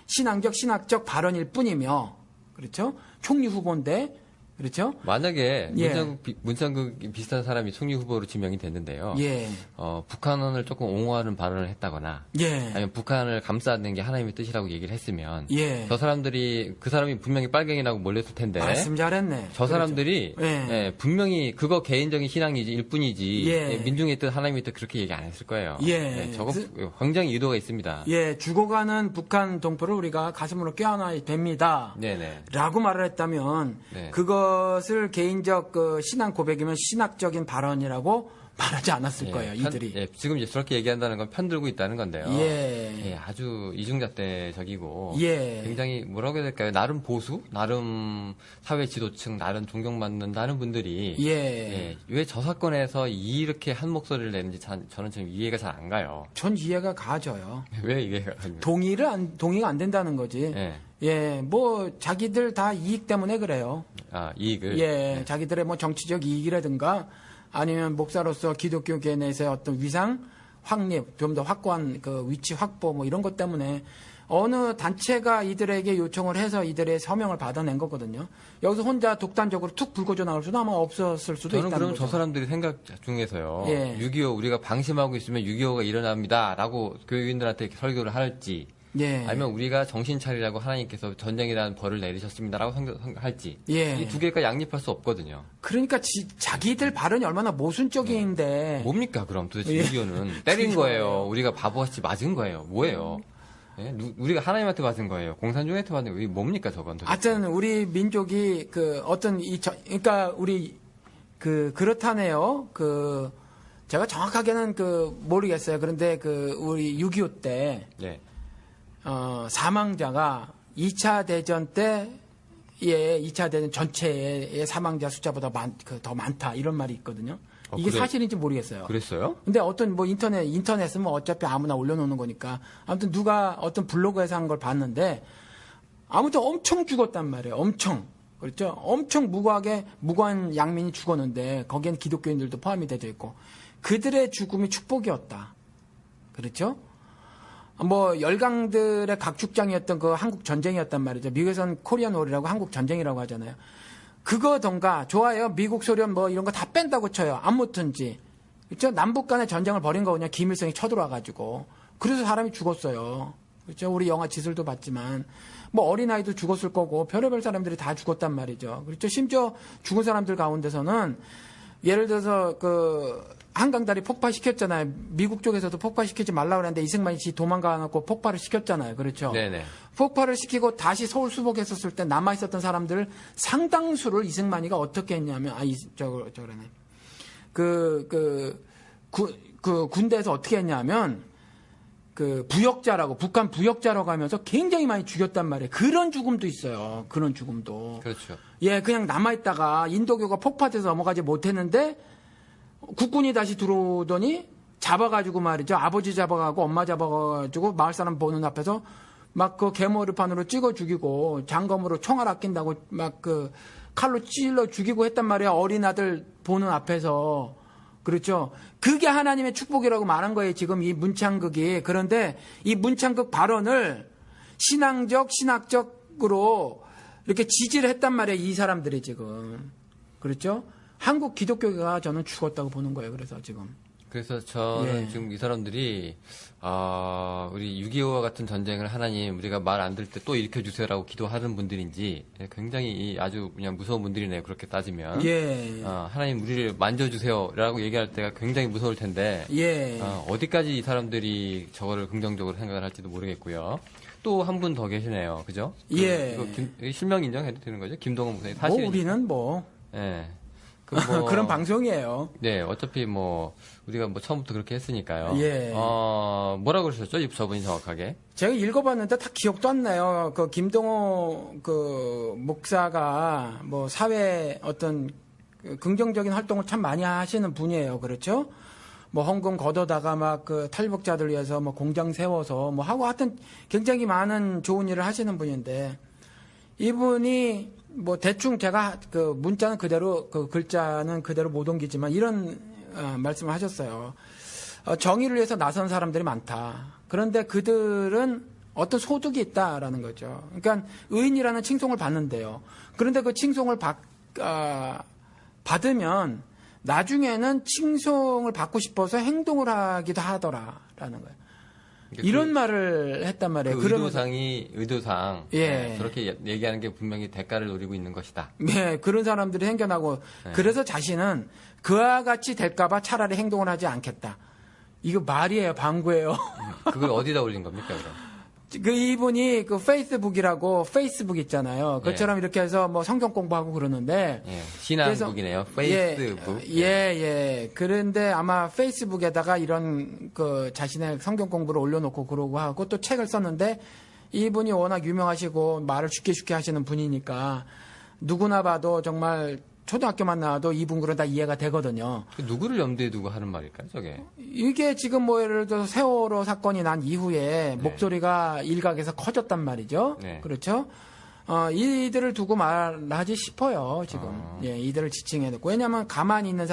신앙적, 신학적 발언일 뿐이며, 그렇죠? 총리 후보인데, 그렇죠? 만약에 문창극 비슷한 사람이 총리 후보로 지명이 됐는데요. 북한을 조금 옹호하는 발언을 했다거나, 아니면 북한을 감싸는 게 하나님의 뜻이라고 얘기를 했으면, 저 사람들이 그 사람이 분명히 빨갱이라고 몰렸을 텐데, 말씀 잘했네. 저 사람들이 분명히 그거 개인적인 신앙일 뿐이지 민중의 뜻, 하나님의 뜻 그렇게 얘기 안 했을 거예요. 저거 굉장히 의도가 있습니다. 죽어가는 북한 동포를 우리가 가슴으로 껴안아야 됩니다. 라고 말을 했다면 그것을 개인적 그 신앙 고백이면 신학적인 발언이라고 말하지 않았을 거예요, 이들이. 지금 이제 저렇게 얘기한다는 건 편들고 있다는 건데요. 아주 이중잣대적이고 굉장히 뭐라고 해야 될까요? 나름 보수, 나름 사회 지도층, 나름 존경받는다는 분들이 왜 저 사건에서 이렇게 한 목소리를 내는지 저는 지금 이해가 잘 안 가요. 전 이해가 가져요. 왜 이해가 가요? 동의가 안 된다는 거지. 뭐 자기들 다 이익 때문에 그래요. 이익을. 자기들의 뭐 정치적 이익이라든가. 아니면 목사로서 기독교계 내에서의 어떤 위상 확립, 좀 더 확고한 그 위치 확보 뭐 이런 것 때문에 어느 단체가 이들에게 요청을 해서 이들의 서명을 받아낸 거거든요. 여기서 혼자 독단적으로 툭 불거져 나올 수도 아마 없었을 수도 있다는 거죠. 저는 그럼 저 사람들이 생각 중에서요. 6.25 우리가 방심하고 있으면 6.25가 일어납니다라고 교육인들한테 설교를 할지 아니면 우리가 정신 차리라고 하나님께서 전쟁이라는 벌을 내리셨습니다라고 할지 이 두 개가 양립할 수 없거든요. 그러니까 자기들 발언이 얼마나 모순적인데 뭡니까 그럼 도대체 6.25는 때린 거예요. 우리가 바보같이 맞은 거예요. 뭐예요? 우리가 하나님한테 맞은 거예요. 공산주의한테 맞은 거예요. 뭡니까 저건 도대체. 하여튼 우리 민족이 그 어떤 그러니까 우리 그렇다네요. 제가 정확하게는 모르겠어요. 그런데 우리 6.25 때 사망자가 2차 대전 때의 2차 대전 전체의 사망자 숫자보다 더 많다 이런 말이 있거든요. 이게 사실인지 모르겠어요. 그랬어요? 근데 어떤 뭐 인터넷은 뭐 어차피 아무나 올려놓는 거니까 아무튼 누가 어떤 블로그에서 한 걸 봤는데 아무튼 엄청 죽었단 말이에요. 엄청. 그렇죠? 엄청 무고한 양민이 죽었는데 거기엔 기독교인들도 포함이 되어 있고 그들의 죽음이 축복이었다. 그렇죠? 뭐 열강들의 각축장이었던 그 한국 전쟁이었단 말이죠. 미국에서는 코리안 월이라고 한국 전쟁이라고 하잖아요. 그거던가 좋아요. 미국 소련 뭐 이런 거 다 뺀다고 쳐요. 아무튼지. 그렇죠? 남북 간의 전쟁을 벌인 거 그냥 김일성이 쳐들어와 가지고 그래서 사람이 죽었어요. 그렇죠? 우리 영화 지술도 봤지만 뭐 어린아이도 죽었을 거고 별의별 사람들이 다 죽었단 말이죠. 그렇죠? 심지어 죽은 사람들 가운데서는 예를 들어서 한강다리 폭파시켰잖아요. 미국 쪽에서도 폭파시키지 말라고 그랬는데 이승만이 도망가갖고 폭발을 시켰잖아요. 그렇죠? 네네. 폭발을 시키고 다시 서울 수복했었을 때 남아있었던 사람들 상당수를 이승만이가 어떻게 했냐면, 저러네. 군대에서 어떻게 했냐면, 북한 부역자라고 하면서 굉장히 많이 죽였단 말이에요. 그런 죽음도 있어요. 그런 죽음도. 그렇죠. 그냥 남아있다가 인도교가 폭파돼서 넘어가지 못했는데, 국군이 다시 들어오더니 잡아가지고 말이죠. 아버지 잡아가고 엄마 잡아가지고 마을 사람 보는 앞에서 막 개머리판으로 찍어 죽이고 장검으로 총알 아낀다고 막 칼로 찔러 죽이고 했단 말이야. 어린 아들 보는 앞에서. 그렇죠. 그게 하나님의 축복이라고 말한 거예요. 지금 이 문창극이. 그런데 이 문창극 발언을 신학적으로 이렇게 지지를 했단 말이에요. 이 사람들이 지금. 그렇죠. 한국 기독교가 저는 죽었다고 보는 거예요. 그래서 저는 지금 이 사람들이 우리 6.25와 같은 전쟁을 하나님 우리가 말 안 들 때 또 일으켜주세요라고 기도하는 분들인지 굉장히 아주 그냥 무서운 분들이네요. 그렇게 따지면 하나님 우리를 만져주세요라고 얘기할 때가 굉장히 무서울 텐데 어디까지 이 사람들이 저거를 긍정적으로 생각을 할지도 모르겠고요. 또 한 분 더 계시네요. 그죠? 이거 실명 인정해도 되는 거죠? 김동원 목사님. 사실 우리는 그런 방송이에요. 네, 어차피 우리가 처음부터 그렇게 했으니까요. 뭐라고 그러셨죠? 저분이 정확하게? 제가 읽어봤는데 다 기억도 안 나요. 김동호 목사가 사회 어떤 긍정적인 활동을 참 많이 하시는 분이에요. 그렇죠? 헌금 걷어다가 탈북자들 위해서 공장 세워서 하고 하여튼 굉장히 많은 좋은 일을 하시는 분인데 이분이 대충 제가 문자는 그대로 글자는 그대로 못 옮기지만 이런 말씀을 하셨어요. 정의를 위해서 나선 사람들이 많다. 그런데 그들은 어떤 소득이 있다라는 거죠. 그러니까 의인이라는 칭송을 받는데요. 그런데 그 칭송을 받으면 나중에는 칭송을 받고 싶어서 행동을 하기도 하더라라는 거예요. 그러니까 이런 말을 했단 말이에요. 그 의도상 예. 저렇게 얘기하는 게 분명히 대가를 노리고 있는 것이다. 네, 그런 사람들이 생겨나고 그래서 자신은 그와 같이 될까봐 차라리 행동을 하지 않겠다. 이거 말이에요, 방구예요. 그걸 어디다 올린 겁니까, 그럼? 이분이 페이스북이라고 페이스북 있잖아요. 그처럼 이렇게 해서 뭐 성경 공부하고 그러는데. 신앙북이네요. 페이스북. 예. 그런데 아마 페이스북에다가 이런 자신의 성경 공부를 올려놓고 그러고 하고 또 책을 썼는데 이분이 워낙 유명하시고 말을 쉽게 하시는 분이니까 누구나 봐도 정말 초등학교만 나와도 이분 글은 다 이해가 되거든요. 누구를 염두에 두고 하는 말일까요, 저게? 이게 지금 뭐 예를 들어서 세월호 사건이 난 이후에 목소리가 일각에서 커졌단 말이죠. 네. 그렇죠? 이들을 두고 말하지 싶어요, 지금. 예, 이들을 지칭해놓고. 왜냐면 가만히 있는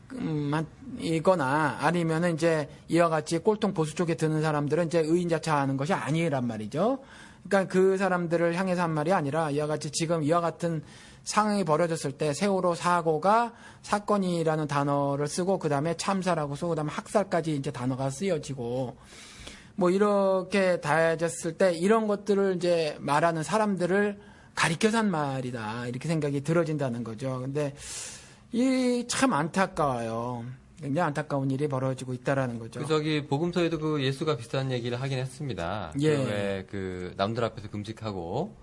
사람이거나 아니면은 이제 이와 같이 꼴통 보수 쪽에 드는 사람들은 이제 의인자차하는 것이 아니란 말이죠. 그러니까 그 사람들을 향해서 한 말이 아니라 이와 같이 지금 이와 같은 상황이 벌어졌을 때 세월호 사고가 사건이라는 단어를 쓰고 그다음에 참사라고 쓰고 그다음에 학살까지 이제 단어가 쓰여지고 뭐 이렇게 다해졌을 때 이런 것들을 이제 말하는 사람들을 가리켜서 한 말이다 이렇게 생각이 들어진다는 거죠. 근데 이 참 안타까워요. 굉장히 안타까운 일이 벌어지고 있다라는 거죠. 복음서에도 그 예수가 비슷한 얘기를 하긴 했습니다. 왜 남들 앞에서 금식하고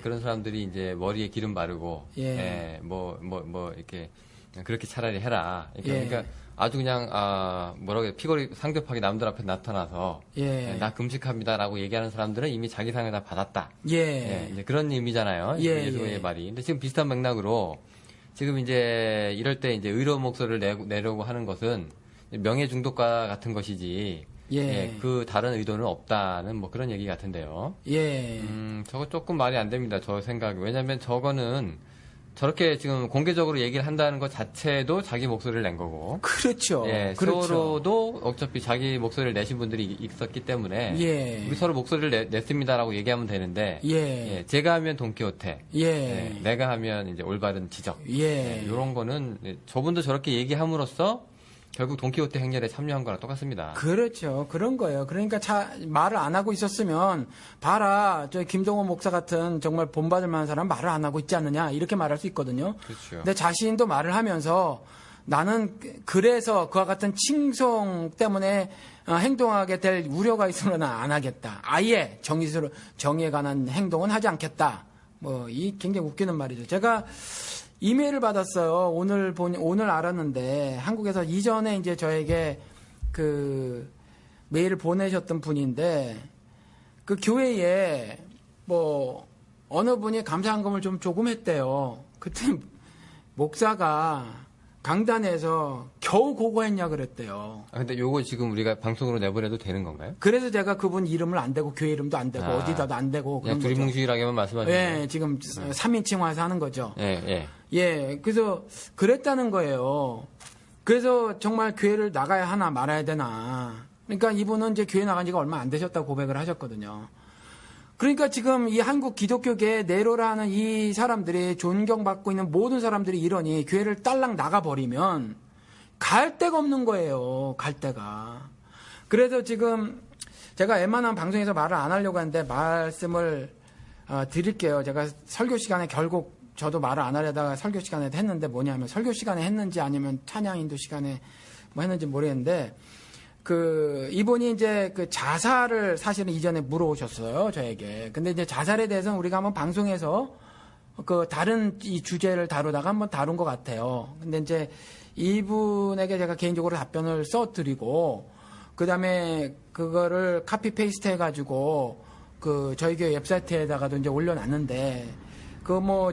그런 사람들이 이제 머리에 기름 바르고 이렇게 그렇게 차라리 해라. 그러니까 아주 그냥 뭐라고 해야 피골이 상접하게 남들 앞에 나타나서 나 금식합니다라고 얘기하는 사람들은 이미 자기 상을 다 받았다. 이제 그런 의미잖아요. 예수의 말이. 근데 지금 비슷한 맥락으로 지금 이제 이럴 때 이제 의로 목소리를 내려고 하는 것은 명예 중독과 같은 것이지 그 다른 의도는 없다는 뭐 그런 얘기 같은데요. 저거 조금 말이 안 됩니다. 저 생각이. 왜냐하면 저거는 저렇게 지금 공개적으로 얘기를 한다는 것 자체도 자기 목소리를 낸 거고. 그렇죠. 그렇죠. 서로도 어차피 자기 목소리를 내신 분들이 있었기 때문에 우리 서로 목소리를 냈습니다라고 얘기하면 되는데 제가 하면 돈키호테, 내가 하면 이제 올바른 지적, 이런 거는 저분도 저렇게 얘기함으로써 결국 돈키호테 행렬에 참여한 거랑 똑같습니다. 그렇죠. 그런 거예요. 그러니까 말을 안 하고 있었으면 봐라 저 김동호 목사 같은 정말 본받을 만한 사람 말을 안 하고 있지 않느냐 이렇게 말할 수 있거든요. 그렇죠. 근데 자신도 말을 하면서 나는 그래서 그와 같은 칭송 때문에 행동하게 될 우려가 있으면 안 하겠다. 아예 정의에 관한 행동은 하지 않겠다. 뭐 이 굉장히 웃기는 말이죠. 제가 이메일을 받았어요. 오늘 알았는데 한국에서 이전에 이제 저에게 그 메일을 보내셨던 분인데 그 교회에 뭐 어느 분이 감사한금을 조금 했대요. 그때 목사가 강단에서 겨우 그거 했냐 그랬대요. 근데 요거 지금 우리가 방송으로 내보내도 되는 건가요? 그래서 제가 그분 이름을 안 대고 교회 이름도 안 대고 어디다도 안 대고 그냥 두리뭉실하게만 말씀하시는 거예요? 지금 3인칭화해서 하는 거죠. 그래서 그랬다는 거예요. 그래서 정말 교회를 나가야 하나 말아야 되나. 그러니까 이분은 이제 교회 나간 지가 얼마 안 되셨다고 고백을 하셨거든요. 그러니까 지금 이 한국 기독교계에 내로라는 이 사람들이 존경받고 있는 모든 사람들이 이러니 교회를 딸랑 나가버리면 갈 데가 없는 거예요. 갈 데가. 그래서 지금 제가 웬만한 방송에서 말을 안 하려고 하는데 말씀을 드릴게요. 제가 설교 시간에 결국 저도 말을 안 하려다가 설교 시간에 했는데 뭐냐면 설교 시간에 했는지 아니면 찬양 인도 시간에 뭐 했는지 모르겠는데 이분이 이제 자살을 사실은 이전에 물어오셨어요, 저에게. 근데 이제 자살에 대해서는 우리가 한번 방송에서 다른 이 주제를 다루다가 한번 다룬 것 같아요. 근데 이제 이분에게 제가 개인적으로 답변을 써드리고, 그 다음에 그거를 카피 페이스트 해가지고, 저희 교회 웹사이트에다가도 이제 올려놨는데,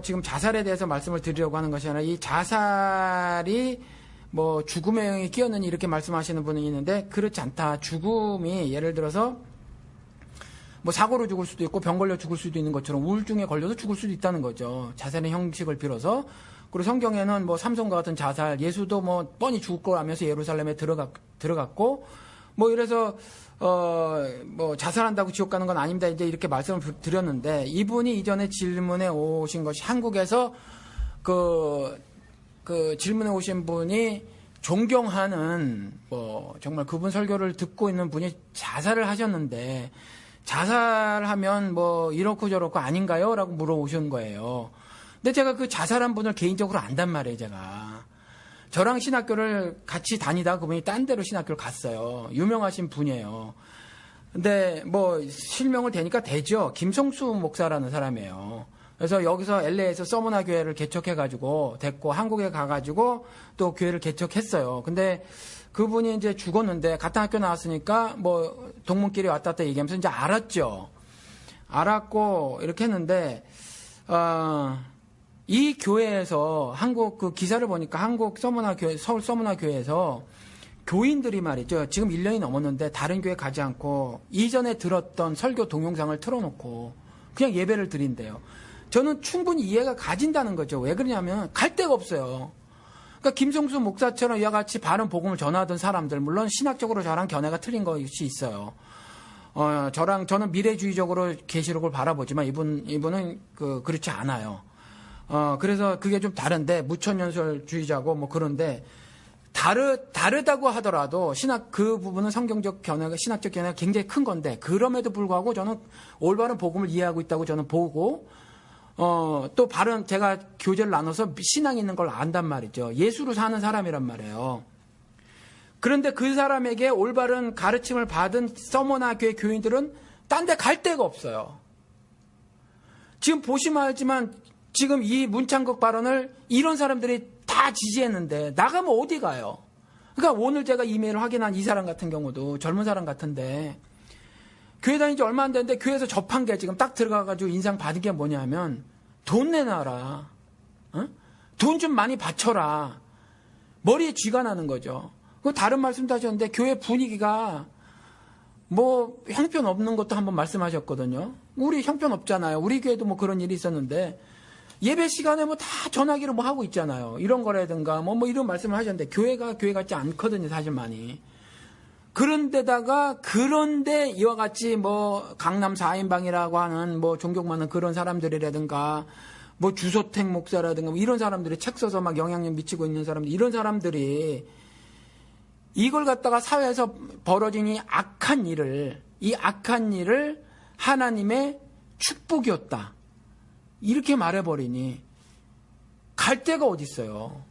지금 자살에 대해서 말씀을 드리려고 하는 것이 아니라 이 자살이 뭐 죽음의 영이 끼었느니 이렇게 말씀하시는 분이 있는데 그렇지 않다. 죽음이 예를 들어서 뭐 사고로 죽을 수도 있고 병 걸려 죽을 수도 있는 것처럼 우울증에 걸려서 죽을 수도 있다는 거죠. 자살의 형식을 빌어서. 그리고 성경에는 뭐 삼손과 같은 자살, 예수도 뭐 뻔히 죽을 거라면서 예루살렘에 들어갔고 뭐 이래서 뭐 자살한다고 지옥 가는 건 아닙니다. 이제 이렇게 말씀을 드렸는데 이분이 이전에 질문에 오신 것이 한국에서 그 질문에 오신 분이 존경하는 뭐 정말 그분 설교를 듣고 있는 분이 자살을 하셨는데 자살하면 뭐 이렇고 저렇고 아닌가요? 라고 물어오신 거예요. 근데 제가 그 자살한 분을 개인적으로 안단 말이에요, 제가. 저랑 신학교를 같이 다니다가 그분이 딴 데로 신학교를 갔어요. 유명하신 분이에요. 근데 뭐 실명을 대니까 되죠. 김성수 목사라는 사람이에요. 그래서 여기서 LA에서 서머나 교회를 개척해가지고 됐고 한국에 가가지고 또 교회를 개척했어요. 근데 그분이 이제 죽었는데 같은 학교 나왔으니까 뭐 동문끼리 왔다 갔다 얘기하면서 이제 알았죠. 알았고 이렇게 했는데 이 교회에서 한국 그 기사를 보니까 한국 서머나 교회 서울 서머나 교회에서 교인들이 말이죠. 지금 1년이 넘었는데 다른 교회 가지 않고 이전에 들었던 설교 동영상을 틀어놓고 그냥 예배를 드린대요. 저는 충분히 이해가 가진다는 거죠. 왜 그러냐면 갈 데가 없어요. 그러니까 김성수 목사처럼 이와 같이 바른 복음을 전하던 사람들, 물론 신학적으로 저랑 견해가 틀린 것이 있어요. 저는 미래주의적으로 계시록을 바라보지만 이분은 그렇지 않아요. 그래서 그게 좀 다른데 무천연설주의자고 뭐 그런데 다르다고 하더라도 그 부분은 성경적 견해가 신학적 견해가 굉장히 큰 건데 그럼에도 불구하고 저는 올바른 복음을 이해하고 있다고 저는 보고 또 제가 교제를 나눠서 신앙이 있는 걸 안단 말이죠. 예수로 사는 사람이란 말이에요. 그런데 그 사람에게 올바른 가르침을 받은 서머나 교회 교인들은 딴 데 갈 데가 없어요. 지금 보시면 알지만 지금 이 문창극 발언을 이런 사람들이 다 지지했는데 나가면 어디 가요? 그러니까 오늘 제가 이메일을 확인한 이 사람 같은 경우도 젊은 사람 같은데 교회 다닌 지 얼마 안 됐는데 교회에서 접한 게 지금 딱 들어가가지고 인상 받은 게 뭐냐면 돈 내놔라. 돈 좀 많이 바쳐라. 머리에 쥐가 나는 거죠. 그 다른 말씀도 하셨는데 교회 분위기가 뭐 형편없는 것도 한번 말씀하셨거든요. 우리 형편없잖아요. 우리 교회도 뭐 그런 일이 있었는데 예배 시간에 뭐 다 전화기로 뭐 하고 있잖아요. 이런 거라든가 뭐 이런 말씀을 하셨는데 교회 같지 않거든요. 사실 많이. 그런데 이와 같이 뭐 강남 4인방이라고 하는 뭐 존경 많은 그런 사람들이라든가 뭐 주소택 목사라든가 뭐 이런 사람들이 책 써서 막 영향력 미치고 있는 사람들 이런 사람들이 이걸 갖다가 사회에서 벌어진 이 악한 일을 하나님의 축복이었다. 이렇게 말해버리니 갈 데가 어디 있어요.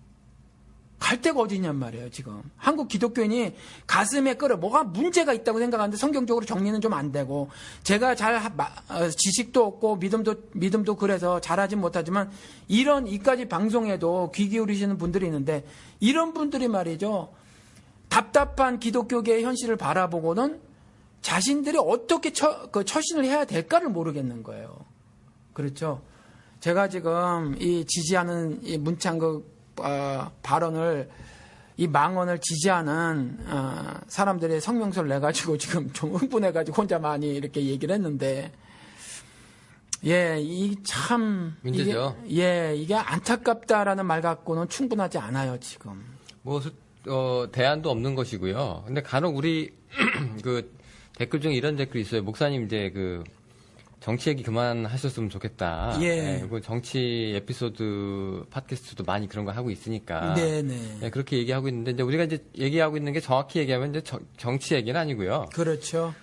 갈 데가 어디 있냔 말이에요. 지금 한국 기독교인이 가슴에 뭐가 문제가 있다고 생각하는데 성경적으로 정리는 좀 안 되고 제가 지식도 없고 믿음도 그래서 잘하진 못하지만 이까지 방송에도 귀 기울이시는 분들이 있는데 이런 분들이 말이죠. 답답한 기독교계의 현실을 바라보고는 자신들이 어떻게 처신을 해야 될까를 모르겠는 거예요. 그렇죠. 제가 지금 이 지지하는 이 문창극 발언을 이 망언을 지지하는 사람들의 성명서를 내가지고 지금 좀 흥분해가지고 혼자 많이 이렇게 얘기를 했는데 참 문제죠. 이게 안타깝다라는 말 갖고는 충분하지 않아요 지금. 뭐 대안도 없는 것이고요. 근데 간혹 우리 그 댓글 중에 이런 댓글이 있어요. 목사님 이제 정치 얘기 그만하셨으면 좋겠다. 그리고 정치 에피소드 팟캐스트도 많이 그런 거 하고 있으니까. 네네. 그렇게 얘기하고 있는데 이제 우리가 이제 얘기하고 있는 게 정확히 얘기하면 이제 정치 얘기는 아니고요. 그렇죠.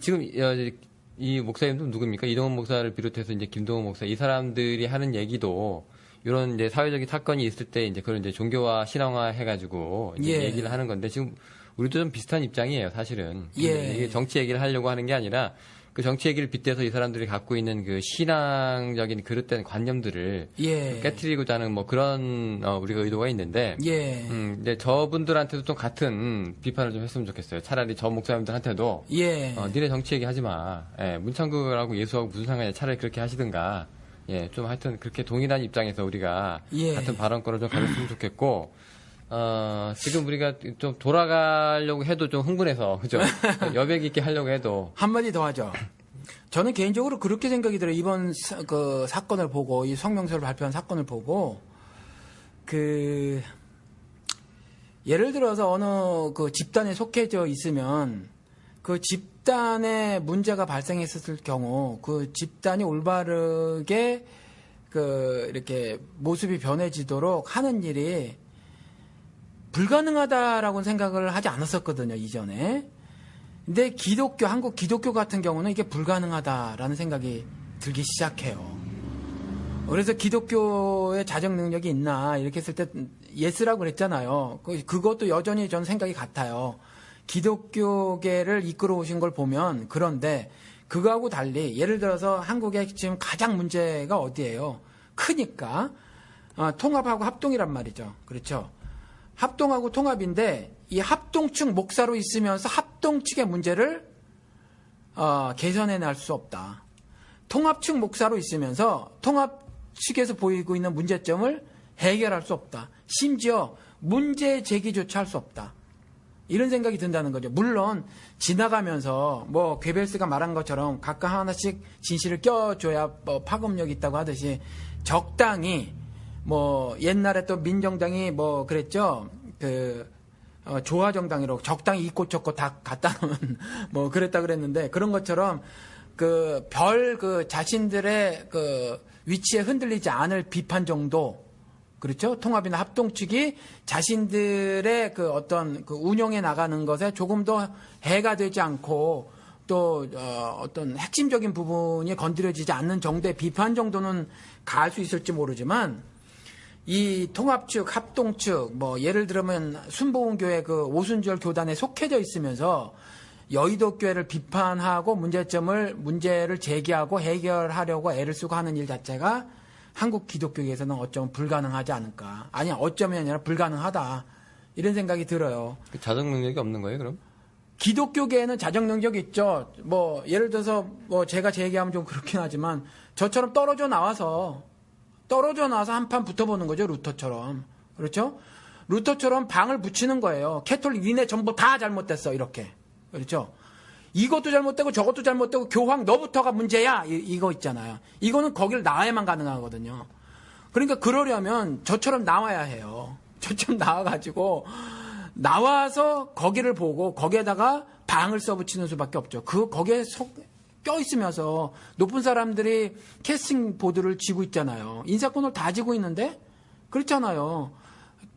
지금 이 목사님도 누굽니까? 이동훈 목사를 비롯해서 이제 김동훈 목사 이 사람들이 하는 얘기도 이런 이제 사회적인 사건이 있을 때 이제 그런 이제 종교와 신앙화 해가지고 이제 얘기를 하는 건데 지금 우리도 좀 비슷한 입장이에요, 사실은. 이게 정치 얘기를 하려고 하는 게 아니라 그 정치 얘기를 빗대서 이 사람들이 갖고 있는 그 신앙적인 그릇된 관념들을 깨트리고자 하는 뭐 그런 우리가 의도가 있는데 이제 저분들한테도 좀 같은 비판을 좀 했으면 좋겠어요. 차라리 저 목사님들한테도 니네 정치 얘기 하지 마. 문창극하고 예수하고 무슨 상관이야. 차라리 그렇게 하시든가. 좀 하여튼 그렇게 동일한 입장에서 우리가 같은 발언권을 좀 가졌으면 좋겠고 지금 우리가 좀 돌아가려고 해도 좀 흥분해서, 그죠? 여백 있게 하려고 해도. 한마디 더 하죠. 저는 개인적으로 그렇게 생각이 들어요. 이번 사건을 보고, 이 성명서를 발표한 사건을 보고, 예를 들어서 어느 그 집단에 속해져 있으면 그 집단에 문제가 발생했을 경우 그 집단이 올바르게 그 이렇게 모습이 변해지도록 하는 일이 불가능하다라고 생각을 하지 않았었거든요, 이전에. 근데 한국 기독교 같은 경우는 이게 불가능하다라는 생각이 들기 시작해요. 그래서 기독교의 자정 능력이 있나 이렇게 했을 때 예스라고 그랬잖아요. 그것도 여전히 전 생각이 같아요. 기독교계를 이끌어 오신 걸 보면. 그런데 그거하고 달리 예를 들어서 한국의 지금 가장 문제가 어디예요? 크니까 통합하고 합동이란 말이죠. 그렇죠? 합동하고 통합인데 이 합동 측 목사로 있으면서 합동 측의 문제를 개선해낼 수 없다. 통합 측 목사로 있으면서 통합 측에서 보이고 있는 문제점을 해결할 수 없다. 심지어 문제 제기조차 할 수 없다. 이런 생각이 든다는 거죠. 물론 지나가면서 뭐 괴벨스가 말한 것처럼 각각 하나씩 진실을 껴줘야 뭐 파급력이 있다고 하듯이 적당히 뭐 옛날에 또 민정당이 뭐 그랬죠. 조화정당이라고 적당히 이꽃 저꽃 다 갖다 놓은 뭐 그랬다 그랬는데 그런 것처럼 그 자신들의 그 위치에 흔들리지 않을 비판 정도. 그렇죠? 통합이나 합동 측이 자신들의 그 어떤 그 운영해 나가는 것에 조금 더 해가 되지 않고 또 어떤 핵심적인 부분이 건드려지지 않는 정도의 비판 정도는 가할 수 있을지 모르지만 이 통합 측, 합동 측, 뭐 예를 들면 순복음교회 그 오순절 교단에 속해져 있으면서 여의도 교회를 비판하고 문제를 제기하고 해결하려고 애를 쓰고 하는 일 자체가 한국 기독교계에서는 어쩌면 불가능하지 않을까. 아니 어쩌면 아니라 불가능하다. 이런 생각이 들어요. 자정 능력이 없는 거예요, 그럼? 기독교계에는 자정 능력이 있죠. 뭐 예를 들어서 뭐 제가 제 얘기하면 좀 그렇긴 하지만 저처럼 떨어져 나와서 한판 붙어보는 거죠. 루터처럼. 그렇죠? 루터처럼 방을 붙이는 거예요. 캐톨릭 니네 전부 다 잘못됐어. 이렇게. 그렇죠? 이것도 잘못되고 저것도 잘못되고 교황 너부터가 문제야. 이거 있잖아요. 이거는 거길 나와야만 가능하거든요. 그러니까 그러려면 저처럼 나와야 해요. 저처럼 나와가지고 나와서 거기를 보고 거기에다가 방을 써붙이는 수밖에 없죠. 거기에 껴있으면서 높은 사람들이 캐스팅 보드를 쥐고 있잖아요. 인사권을 다 쥐고 있는데 그렇잖아요.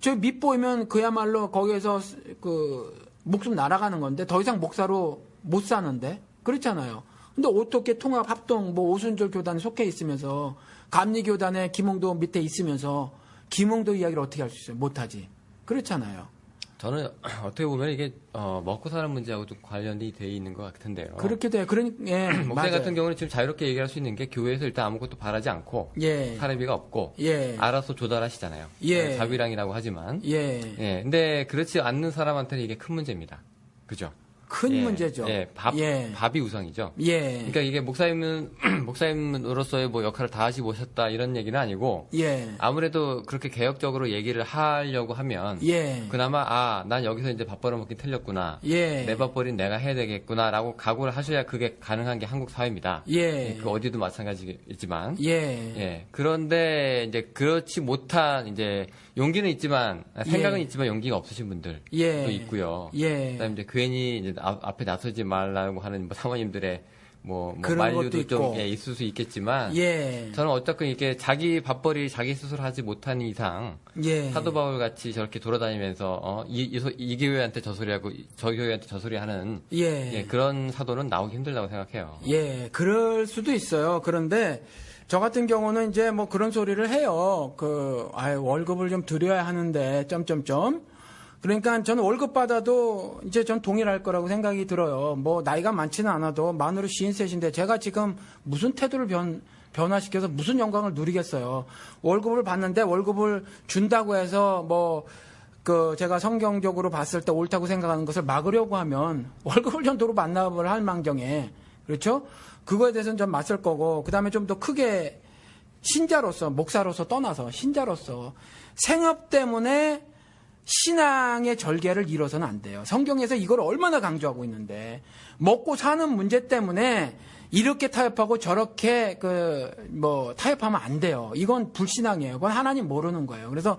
저 밑보이면 그야말로 거기에서 그 목숨 날아가는 건데 더 이상 목사로 못 사는데 그렇잖아요. 근데 어떻게 통합 합동 뭐 오순절 교단에 속해 있으면서 감리교단에 김홍도 밑에 있으면서 김홍도 이야기를 어떻게 할 수 있어요? 못하지. 그렇잖아요. 저는 어떻게 보면 이게 먹고 사는 문제하고 좀 관련이 돼 있는 것 같은데요. 그렇게 돼요. 예, 목사 같은 경우는 지금 자유롭게 얘기할 수 있는 게 교회에서 일단 아무것도 바라지 않고 사례비가 없고 알아서 조달하시잖아요. 자비랑이라고 하지만 근데 그렇지 않는 사람한테는 이게 큰 문제입니다. 그죠? 큰 문제죠. 밥이 우선이죠. 그러니까 이게 목사님으로서의 뭐 역할을 다하시 오셨다 이런 얘기는 아니고 아무래도 그렇게 개혁적으로 얘기를 하려고 하면 그나마 난 여기서 이제 밥 벌어먹긴 틀렸구나. 내 밥벌이는 내가 해야 되겠구나라고 각오를 하셔야 그게 가능한 게 한국 사회입니다. 그 어디도 마찬가지겠지만. 그런데 이제 그렇지 못한 이제 용기는 있지만 생각은 있지만 용기가 없으신 분들도 있고요. 그다음에 이제 괜히 이제 앞에 나서지 말라고 하는 뭐 사모님들의 뭐 만류도 좀 있을 수 있겠지만 저는 어쨌든 이렇게 자기 밥벌이 자기 스스로 하지 못한 이상 사도 바울 같이 저렇게 돌아다니면서 이 교회한테 저 소리하고 저 교회한테 저 소리하는 그런 사도는 나오기 힘들다고 생각해요. 그럴 수도 있어요. 그런데 저 같은 경우는 이제 뭐 그런 소리를 해요. 월급을 좀 드려야 하는데 그러니까 저는 월급 받아도 이제 전 동일할 거라고 생각이 들어요. 뭐 나이가 많지는 않아도 만으로 53인데 제가 지금 무슨 태도를 변화시켜서 무슨 영광을 누리겠어요. 월급을 받는데 월급을 준다고 해서 뭐 제가 성경적으로 봤을 때 옳다고 생각하는 것을 막으려고 하면 월급을 전 도로 반납을 할 망정에 그렇죠? 그거에 대해서는 좀 맞설 거고 그다음에 좀 더 크게 신자로서 목사로서 떠나서 신자로서 생업 때문에 신앙의 절개를 이뤄서는 안 돼요. 성경에서 이걸 얼마나 강조하고 있는데 먹고 사는 문제 때문에 이렇게 타협하고 저렇게 타협하면 안 돼요. 이건 불신앙이에요. 그건 하나님 모르는 거예요. 그래서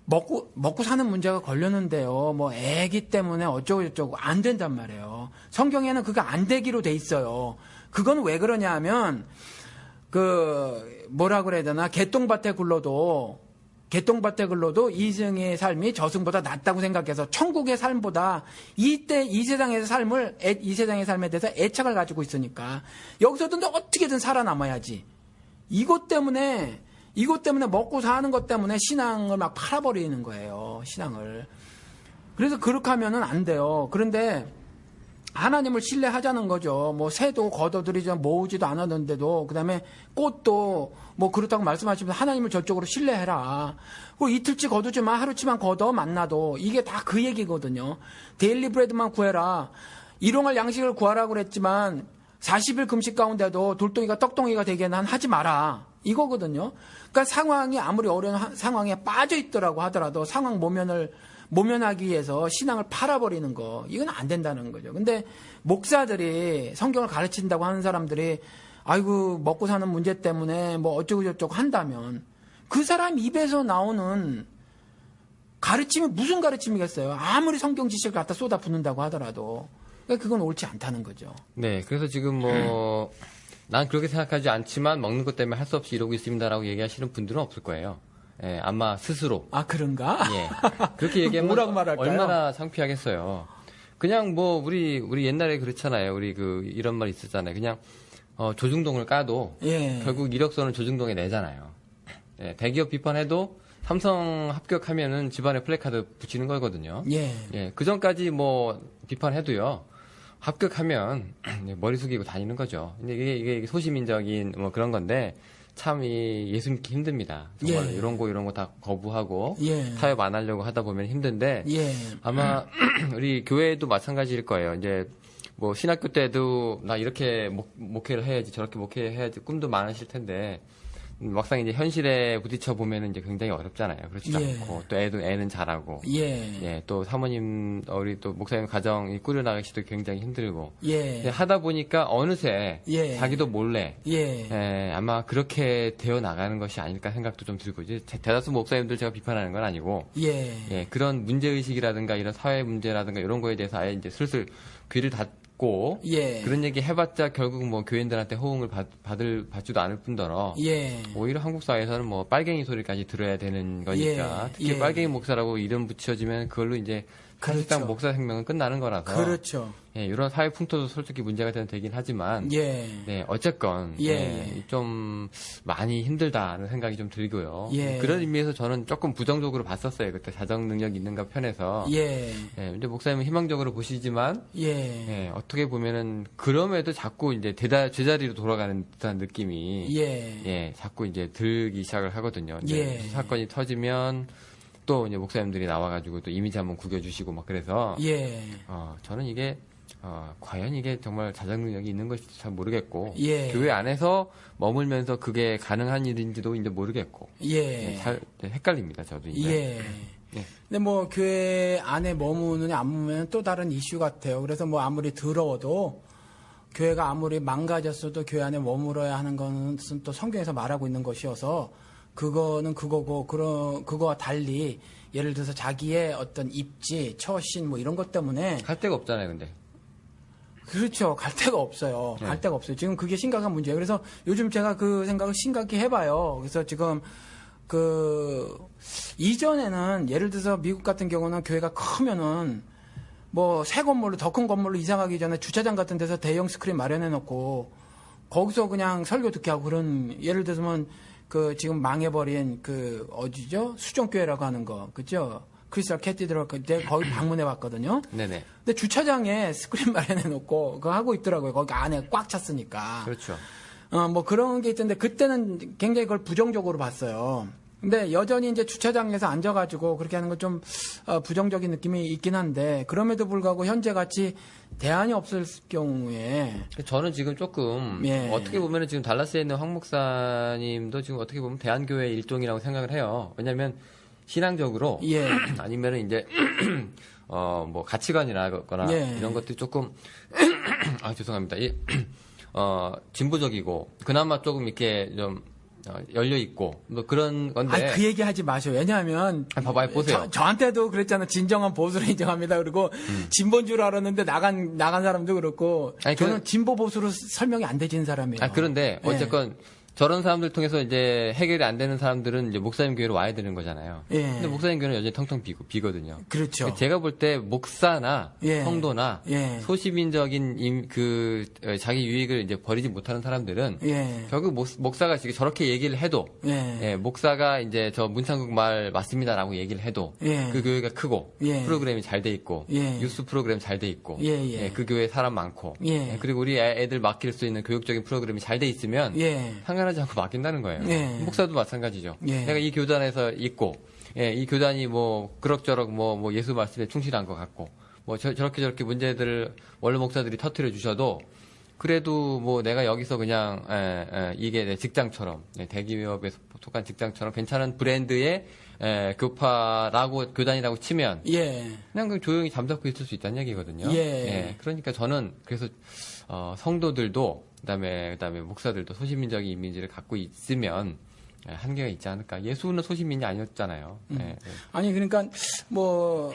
먹고 사는 문제가 걸렸는데요. 뭐 애기 때문에 어쩌고 저쩌고 안 된단 말이에요. 성경에는 그거 안 되기로 돼 있어요. 그건 왜 그러냐 하면 뭐라 그래야 되나? 개똥밭에 굴러도 이승의 삶이 저승보다 낫다고 생각해서 천국의 삶보다 이 세상의 삶에 대해서 애착을 가지고 있으니까 여기서도 어떻게든 살아남아야지. 이것 때문에 먹고 사는 것 때문에 신앙을 막 팔아버리는 거예요. 신앙을. 그래서 그렇게 하면은 안 돼요. 그런데 하나님을 신뢰하자는 거죠. 뭐 새도 걷어들이지 모으지도 않았는데도 그다음에 꽃도 뭐 그렇다고 말씀하시면서 하나님을 저쪽으로 신뢰해라. 이틀치 거두지 마. 하루치만 걷어 만나도 이게 다 그 얘기거든요. 데일리 브레드만 구해라. 일용할 양식을 구하라고 그랬지만 40일 금식 가운데도 돌덩이가 떡덩이가 되게는 하지 마라. 이거거든요. 그러니까 상황이 아무리 어려운 상황에 빠져 있더라고 하더라도 상황 모면하기 위해서 신앙을 팔아버리는 거, 이건 안 된다는 거죠. 근데 목사들이 성경을 가르친다고 하는 사람들이 아이고 먹고 사는 문제 때문에 뭐 어쩌고 저쩌고 한다면 그 사람 입에서 나오는 가르침이 무슨 가르침이겠어요? 아무리 성경 지식을 갖다 쏟아붓는다고 하더라도 그러니까 그건 옳지 않다는 거죠. 네, 그래서 지금 난 그렇게 생각하지 않지만 먹는 것 때문에 할 수 없이 이러고 있습니다라고 얘기하시는 분들은 없을 거예요. 예, 아마 스스로. 아, 그런가? 예. 그렇게 얘기하면 뭐라고 말할까요? 얼마나 창피하겠어요. 그냥 우리 옛날에 그렇잖아요. 이런 말 있었잖아요. 그냥, 조중동을 까도, 예. 결국 이력서는 조중동에 내잖아요. 예, 대기업 비판해도 삼성 합격하면은 집안에 플래카드 붙이는 거거든요. 예. 예, 그 전까지 비판해도요, 합격하면 머리 숙이고 다니는 거죠. 근데 이게 소시민적인 그런 건데, 참 예수 믿기 힘듭니다. 정말 예. 이런 거 다 거부하고 예. 타협 안 하려고 하다 보면 힘든데 예. 아마 우리 교회도 마찬가지일 거예요. 이제 신학교 때도 나 이렇게 목회를 해야지 저렇게 목회해야지 꿈도 많으실 텐데 막상 이제 현실에 부딪혀 보면은 이제 굉장히 어렵잖아요. 그렇지도 예. 않고 또 애는 잘하고 예. 또 사모님 우리 또 목사님 가정 꾸려 나가시도 굉장히 힘들고 예. 하다 보니까 어느새 예. 자기도 몰래 예. 아마 그렇게 되어 나가는 것이 아닐까 생각도 좀 들고 이제 대다수 목사님들 제가 비판하는 건 아니고 그런 문제 의식이라든가 이런 사회 문제라든가 이런 거에 대해서 아예 이제 슬슬 귀를 닫고 그런 얘기 해봤자 결국 교인들한테 호응을 받지도 않을 뿐더러 오히려 한국 사회에서는 빨갱이 소리까지 들어야 되는 거니까 특히 빨갱이 목사라고 이름 붙여지면 그걸로 이제 사실상 그렇죠. 목사 생명은 끝나는 거라서 그렇죠. 이런 사회 풍토도 솔직히 문제가 되긴 하지만 어쨌건 좀 많이 힘들다는 생각이 좀 들고요. 그런 의미에서 저는 조금 부정적으로 봤었어요. 그때 자정 능력 있는가 편에서. 근데 목사님은 희망적으로 보시지만 어떻게 보면은 그럼에도 자꾸 이제 제자리로 돌아가는 듯한 느낌이 자꾸 이제 들기 시작을 하거든요. 사건이 터지면 또 이제 목사님들이 나와가지고 또 이미지 한번 구겨주시고 막 그래서 저는 이게 과연 이게 정말 자정 능력이 있는 것인지 잘 모르겠고 교회 안에서 머물면서 그게 가능한 일인지도 이제 모르겠고 잘 헷갈립니다. 저도 이제. 근데 교회 안에 머무느냐 안 머무면 또 다른 이슈 같아요. 그래서 아무리 더러워도 교회가 아무리 망가졌어도 교회 안에 머물어야 하는 것은 또 성경에서 말하고 있는 것이어서 그거는 그거고 그거와 달리 예를 들어서 자기의 어떤 입지, 처신 이런 것 때문에 갈 데가 없잖아요, 근데. 그렇죠. 갈 데가 없어요. 갈 데가 없어요. 지금 그게 심각한 문제예요. 그래서 요즘 제가 그 생각을 심각히 해봐요. 그래서 지금 이전에는 예를 들어서 미국 같은 경우는 교회가 크면은 새 건물로 더 큰 건물로 이사가기 전에 주차장 같은 데서 대형 스크린 마련해 놓고 거기서 그냥 설교 듣게 하고 그런 예를 들면 지금 망해버린 어디죠? 수종교회라고 하는 거, 그죠? 크리스탈 캐티드럴 그때 거기 방문해 봤거든요. 네네. 근데 주차장에 스크린 마련해 놓고 그거 하고 있더라고요. 거기 안에 꽉 찼으니까. 그렇죠. 그런 게 있던데 그때는 굉장히 그걸 부정적으로 봤어요. 근데 여전히 이제 주차장에서 앉아가지고 그렇게 하는 건 좀 부정적인 느낌이 있긴 한데 그럼에도 불구하고 현재 같이 대안이 없을 경우에 저는 지금 조금 어떻게 보면은 지금 달라스에 있는 황 목사님도 지금 어떻게 보면 대한교회 일종이라고 생각을 해요. 왜냐하면 신앙적으로 아니면은 이제 가치관이라거나 이런 것들이 조금 죄송합니다. 진보적이고 그나마 조금 이렇게 좀 열려 있고 뭐 그런 건데. 그 얘기 하지 마셔. 왜냐하면 봐봐요, 보세요. 저한테도 그랬잖아. 진정한 보수를 인정합니다. 그리고 진보인 줄 알았는데 나간 사람도 그렇고. 저는 진보 보수로 설명이 안 되진 사람이에요. 그런데 어쨌건. 저런 사람들 통해서 이제 해결이 안 되는 사람들은 이제 목사님 교회로 와야 되는 거잖아요. 근데 목사님 교회는 여전히 텅텅 비거든요. 그렇죠. 제가 볼 때 목사나 성도나 소시민적인 자기 유익을 이제 버리지 못하는 사람들은 결국 목사가 저렇게 얘기를 해도 목사가 이제 저 문창국 말 맞습니다라고 얘기를 해도 그 교회가 크고 프로그램이 잘 돼 있고 뉴스 프로그램 잘 돼 있고 그 교회 사람 많고 그리고 우리 애들 맡길 수 있는 교육적인 프로그램이 잘 돼 있으면 상관하지 않고 맡긴다는 거예요. 목사도 마찬가지죠. 내가 이 교단에서 있고, 이 교단이 뭐 그럭저럭 뭐 예수 말씀에 충실한 것 같고, 뭐 저렇게 문제들을 원로 목사들이 터뜨려 주셔도 그래도 뭐 내가 여기서 그냥 이게 내 직장처럼 대기업에 속한 직장처럼 괜찮은 브랜드의 교파라고 교단이라고 치면 그냥 조용히 잠자코 있을 수 있다는 얘기거든요. 그러니까 저는 그래서 성도들도 그다음에 목사들도 소시민적인 이미지를 갖고 있으면 한계가 있지 않을까. 예수는 소시민이 아니었잖아요. 아니 그러니까 뭐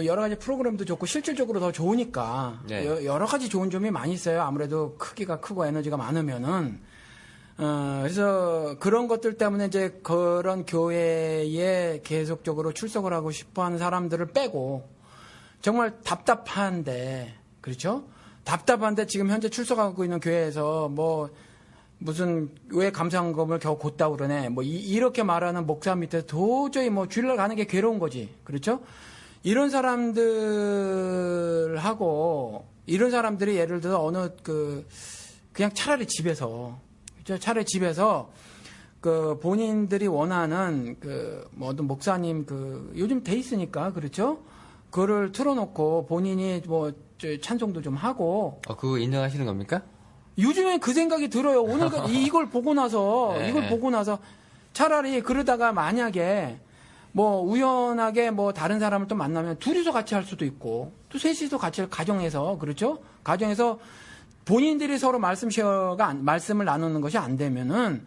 여러 가지 프로그램도 좋고 실질적으로 더 좋으니까 여러 가지 좋은 점이 많이 있어요. 아무래도 크기가 크고 에너지가 많으면은 그래서 그런 것들 때문에 이제 그런 교회에 계속적으로 출석을 하고 싶어하는 사람들을 빼고 정말 답답한데 그렇죠? 답답한데 지금 현재 출석하고 있는 교회에서 뭐 무슨 왜 감사한금을 겨우 곧다고 그러네 뭐 이렇게 말하는 목사 밑에 도저히 뭐 주일날 가는 게 괴로운 거지 그렇죠? 이런 사람들하고 이런 사람들이 예를 들어서 어느 그냥 차라리 집에서 그 본인들이 원하는 뭐 어떤 목사님 요즘 돼 있으니까 그렇죠? 그거를 틀어놓고 본인이 뭐 찬송도 좀 하고. 그거 인정하시는 겁니까? 요즘엔 그 생각이 들어요. 오늘 이걸 보고 나서 차라리 그러다가 만약에 뭐 우연하게 뭐 다른 사람을 또 만나면 둘이서 같이 할 수도 있고 또 셋이서 같이 가정에서 그렇죠? 가정에서 본인들이 서로 말씀을 나누는 것이 안 되면은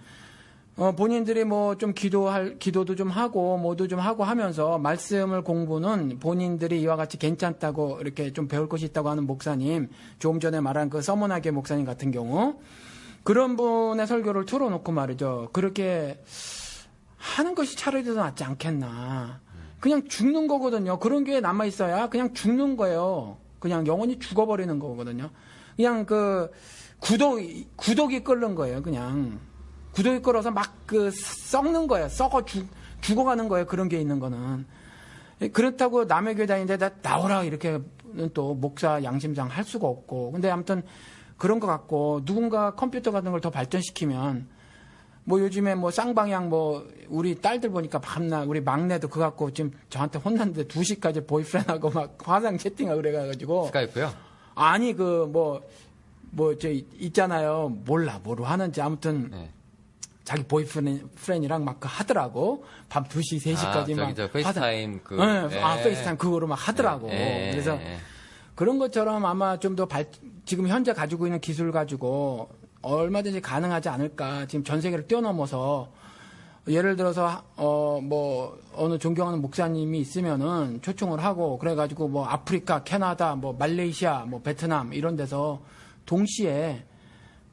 본인들이 뭐 좀 기도도 좀 하고 뭐도 좀 하고 하면서 말씀을 공부는 본인들이 이와 같이 괜찮다고 이렇게 좀 배울 것이 있다고 하는 목사님, 조금 전에 말한 그 서머나게 목사님 같은 경우 그런 분의 설교를 틀어놓고 말이죠. 그렇게 하는 것이 차라리 더 낫지 않겠나. 그냥 죽는 거거든요. 그런 게 남아있어야 그냥 죽는 거예요. 그냥 영원히 죽어버리는 거거든요. 그냥 구독이 끓는 거예요. 그냥. 구독이 끓어서 막 썩는 거예요. 죽어가는 거예요. 그런 게 있는 거는. 그렇다고 남의 교회 다니는데 나오라 이렇게 또 목사 양심상 할 수가 없고. 근데 아무튼 그런 것 같고 누군가 컴퓨터 같은 걸 더 발전시키면 뭐 요즘에 뭐 쌍방향 뭐 우리 딸들 보니까 밤낮 우리 막내도 그거 갖고 지금 저한테 혼났는데 2시까지 보이프렌드하고 막 화상 채팅하고 그래가지고. 스카이프요? 아니 저 있잖아요. 몰라 뭐로 하는지 아무튼. 자기 보이프렌이랑 막 하더라고. 밤 2시, 3시까지 막. 페이스타임 페이스타임 그거로 막 하더라고. 그래서 그런 것처럼 아마 좀 더 지금 현재 가지고 있는 기술 가지고 얼마든지 가능하지 않을까. 지금 전 세계를 뛰어넘어서 예를 들어서 뭐 어느 존경하는 목사님이 있으면은 초청을 하고 그래가지고 뭐 아프리카, 캐나다, 뭐 말레이시아, 뭐 베트남 이런 데서 동시에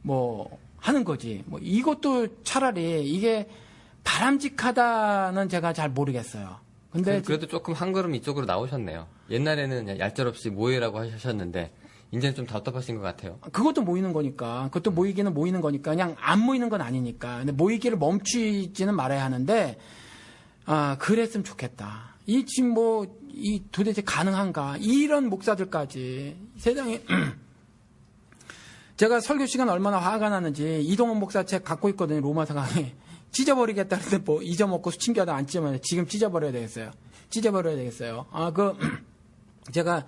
뭐 하는 거지. 뭐 이것도 차라리 이게 바람직하다는 제가 잘 모르겠어요. 근데 그래도 조금 한 걸음 이쪽으로 나오셨네요. 옛날에는 얄짤없이 모이라고 하셨는데 이제는 좀 답답하신 것 같아요. 그것도 모이는 거니까. 그것도 모이기는 모이는 거니까. 그냥 안 모이는 건 아니니까. 근데 모이기를 멈추지는 말아야 하는데 그랬으면 좋겠다. 지금 도대체 가능한가? 이런 목사들까지 세상에 제가 설교 시간 얼마나 화가 나는지 이동원 목사 책 갖고 있거든요. 로마서 강의. 찢어버리겠다 했는데 뭐 잊어먹고 숨겨다 안 찢으면 지금 찢어버려야 되겠어요. 제가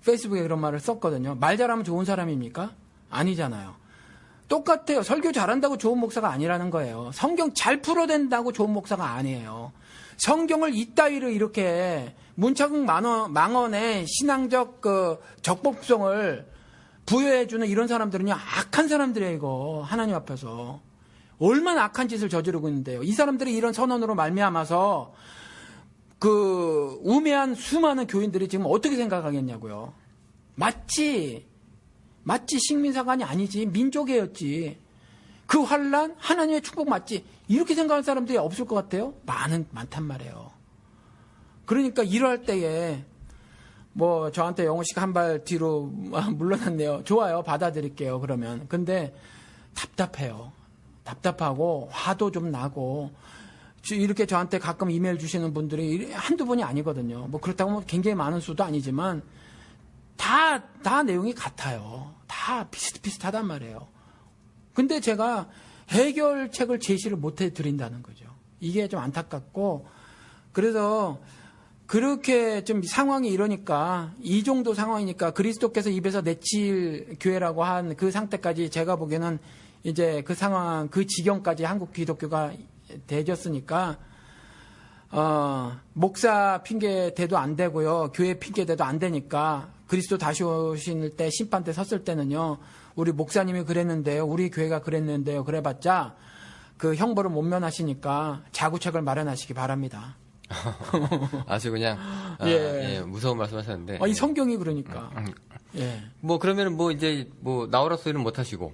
페이스북에 그런 말을 썼거든요. 말 잘하면 좋은 사람입니까? 아니잖아요. 똑같아요. 설교 잘한다고 좋은 목사가 아니라는 거예요. 성경 잘 풀어댄다고 좋은 목사가 아니에요. 성경을 이따위로 이렇게 문창국 망언의 신앙적 적법성을 부여해주는 이런 사람들은요, 악한 사람들이에요, 이거. 하나님 앞에서. 얼마나 악한 짓을 저지르고 있는데요. 이 사람들이 이런 선언으로 말미암아서 그 우매한 수많은 교인들이 지금 어떻게 생각하겠냐고요. 마치 식민사관이 아니지 민족이었지. 그 환란 하나님의 축복 맞지. 이렇게 생각하는 사람들이 없을 것 같아요. 많단 말이에요. 그러니까 이럴 때에 뭐 저한테 영호 씨가 한 발 뒤로 물러났네요. 좋아요. 받아들일게요. 그러면. 근데 답답해요. 답답하고 화도 좀 나고 이렇게 저한테 가끔 이메일 주시는 분들이 한두 분이 아니거든요. 뭐 그렇다고 뭐 굉장히 많은 수도 아니지만 다 내용이 같아요. 다 비슷비슷하단 말이에요. 근데 제가 해결책을 제시를 못 해드린다는 거죠. 이게 좀 안타깝고 그래서 그렇게 좀 상황이 이러니까 이 정도 상황이니까 그리스도께서 입에서 내칠 교회라고 한 그 상태까지 제가 보기에는 이제 그 상황 그 지경까지 한국 기독교가 대졌으니까 목사 핑계 대도 안 되고요. 교회 핑계 대도 안 되니까 그리스도 다시 오실 때 심판 때 섰을 때는요. 우리 목사님이 그랬는데요. 우리 교회가 그랬는데요. 그래봤자 그 형벌을 못 면하시니까 자구책을 마련하시기 바랍니다. 아주 그냥 무서운 말씀하셨는데 이 성경이 그러니까 예. 뭐 그러면은 뭐 이제 뭐 나오라 소리는 못 하시고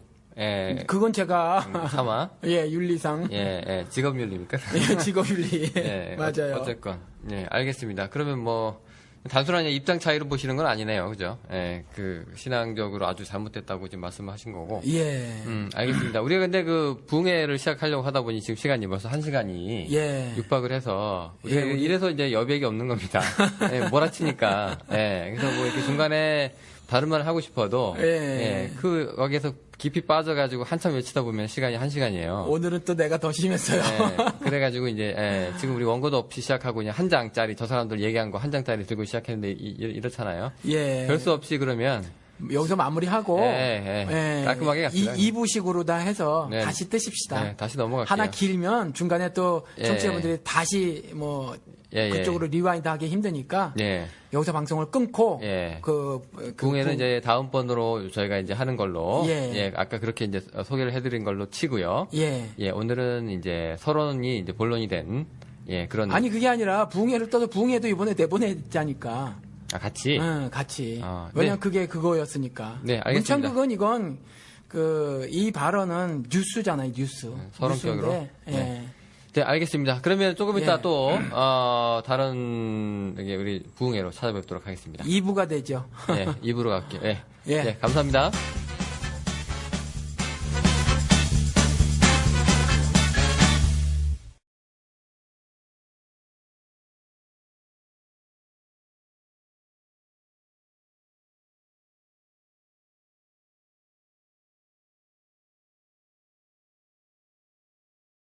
그건 제가 차마 윤리상 직업윤리입니까? 직업윤리 맞아요. 어쨌건 알겠습니다. 그러면 뭐 단순한 입장 차이로 보시는 건 아니네요, 그죠? 그 신앙적으로 아주 잘못됐다고 지금 말씀하신 거고. 알겠습니다. 우리가 근데 그 부흥회를 시작하려고 하다 보니 지금 시간이 벌써 1시간이 육박을 해서 우리가 이래서 이제 여백이 없는 겁니다. 몰아치니까. 그래서 뭐 이렇게 중간에 다른 말을 하고 싶어도 그 거기에서 깊이 빠져가지고 한참 외치다 보면 시간이 1시간이에요. 오늘은 또 내가 더 심했어요. 그래가지고 이제 지금 우리 원고도 없이 시작하고 그냥 한 장짜리 저 사람들 얘기한 거 한 장짜리 들고 시작했는데 이렇잖아요. 별 수 없이 그러면 여기서 마무리하고 깔끔하게 갑시다. 2부식으로 다 해서 다시 뜨십시다. 다시 넘어갈게요. 하나 길면 중간에 또 청취자분들이 다시 뭐 그쪽으로 리와인드하기 힘드니까 여기서 방송을 끊고 그 부흥회는 이제 다음번으로 저희가 이제 하는 걸로 아까 그렇게 이제 소개를 해드린 걸로 치고요. 오늘은 이제 서론이 이제 본론이 된 그런 아니 그게 아니라 부흥회를 떠서 부흥회도 이번에 내보내자니까. 같이? 응, 같이. 왜냐면 그게 그거였으니까. 네, 알겠습니다. 문창극은 이건 이 발언은 뉴스잖아요, 뉴스. 서론격으로. 네, 알겠습니다. 그러면 조금 이따 또 다른 우리 부흥회로 찾아뵙도록 하겠습니다. 2부가 되죠. 2부로 갈게요. 감사합니다.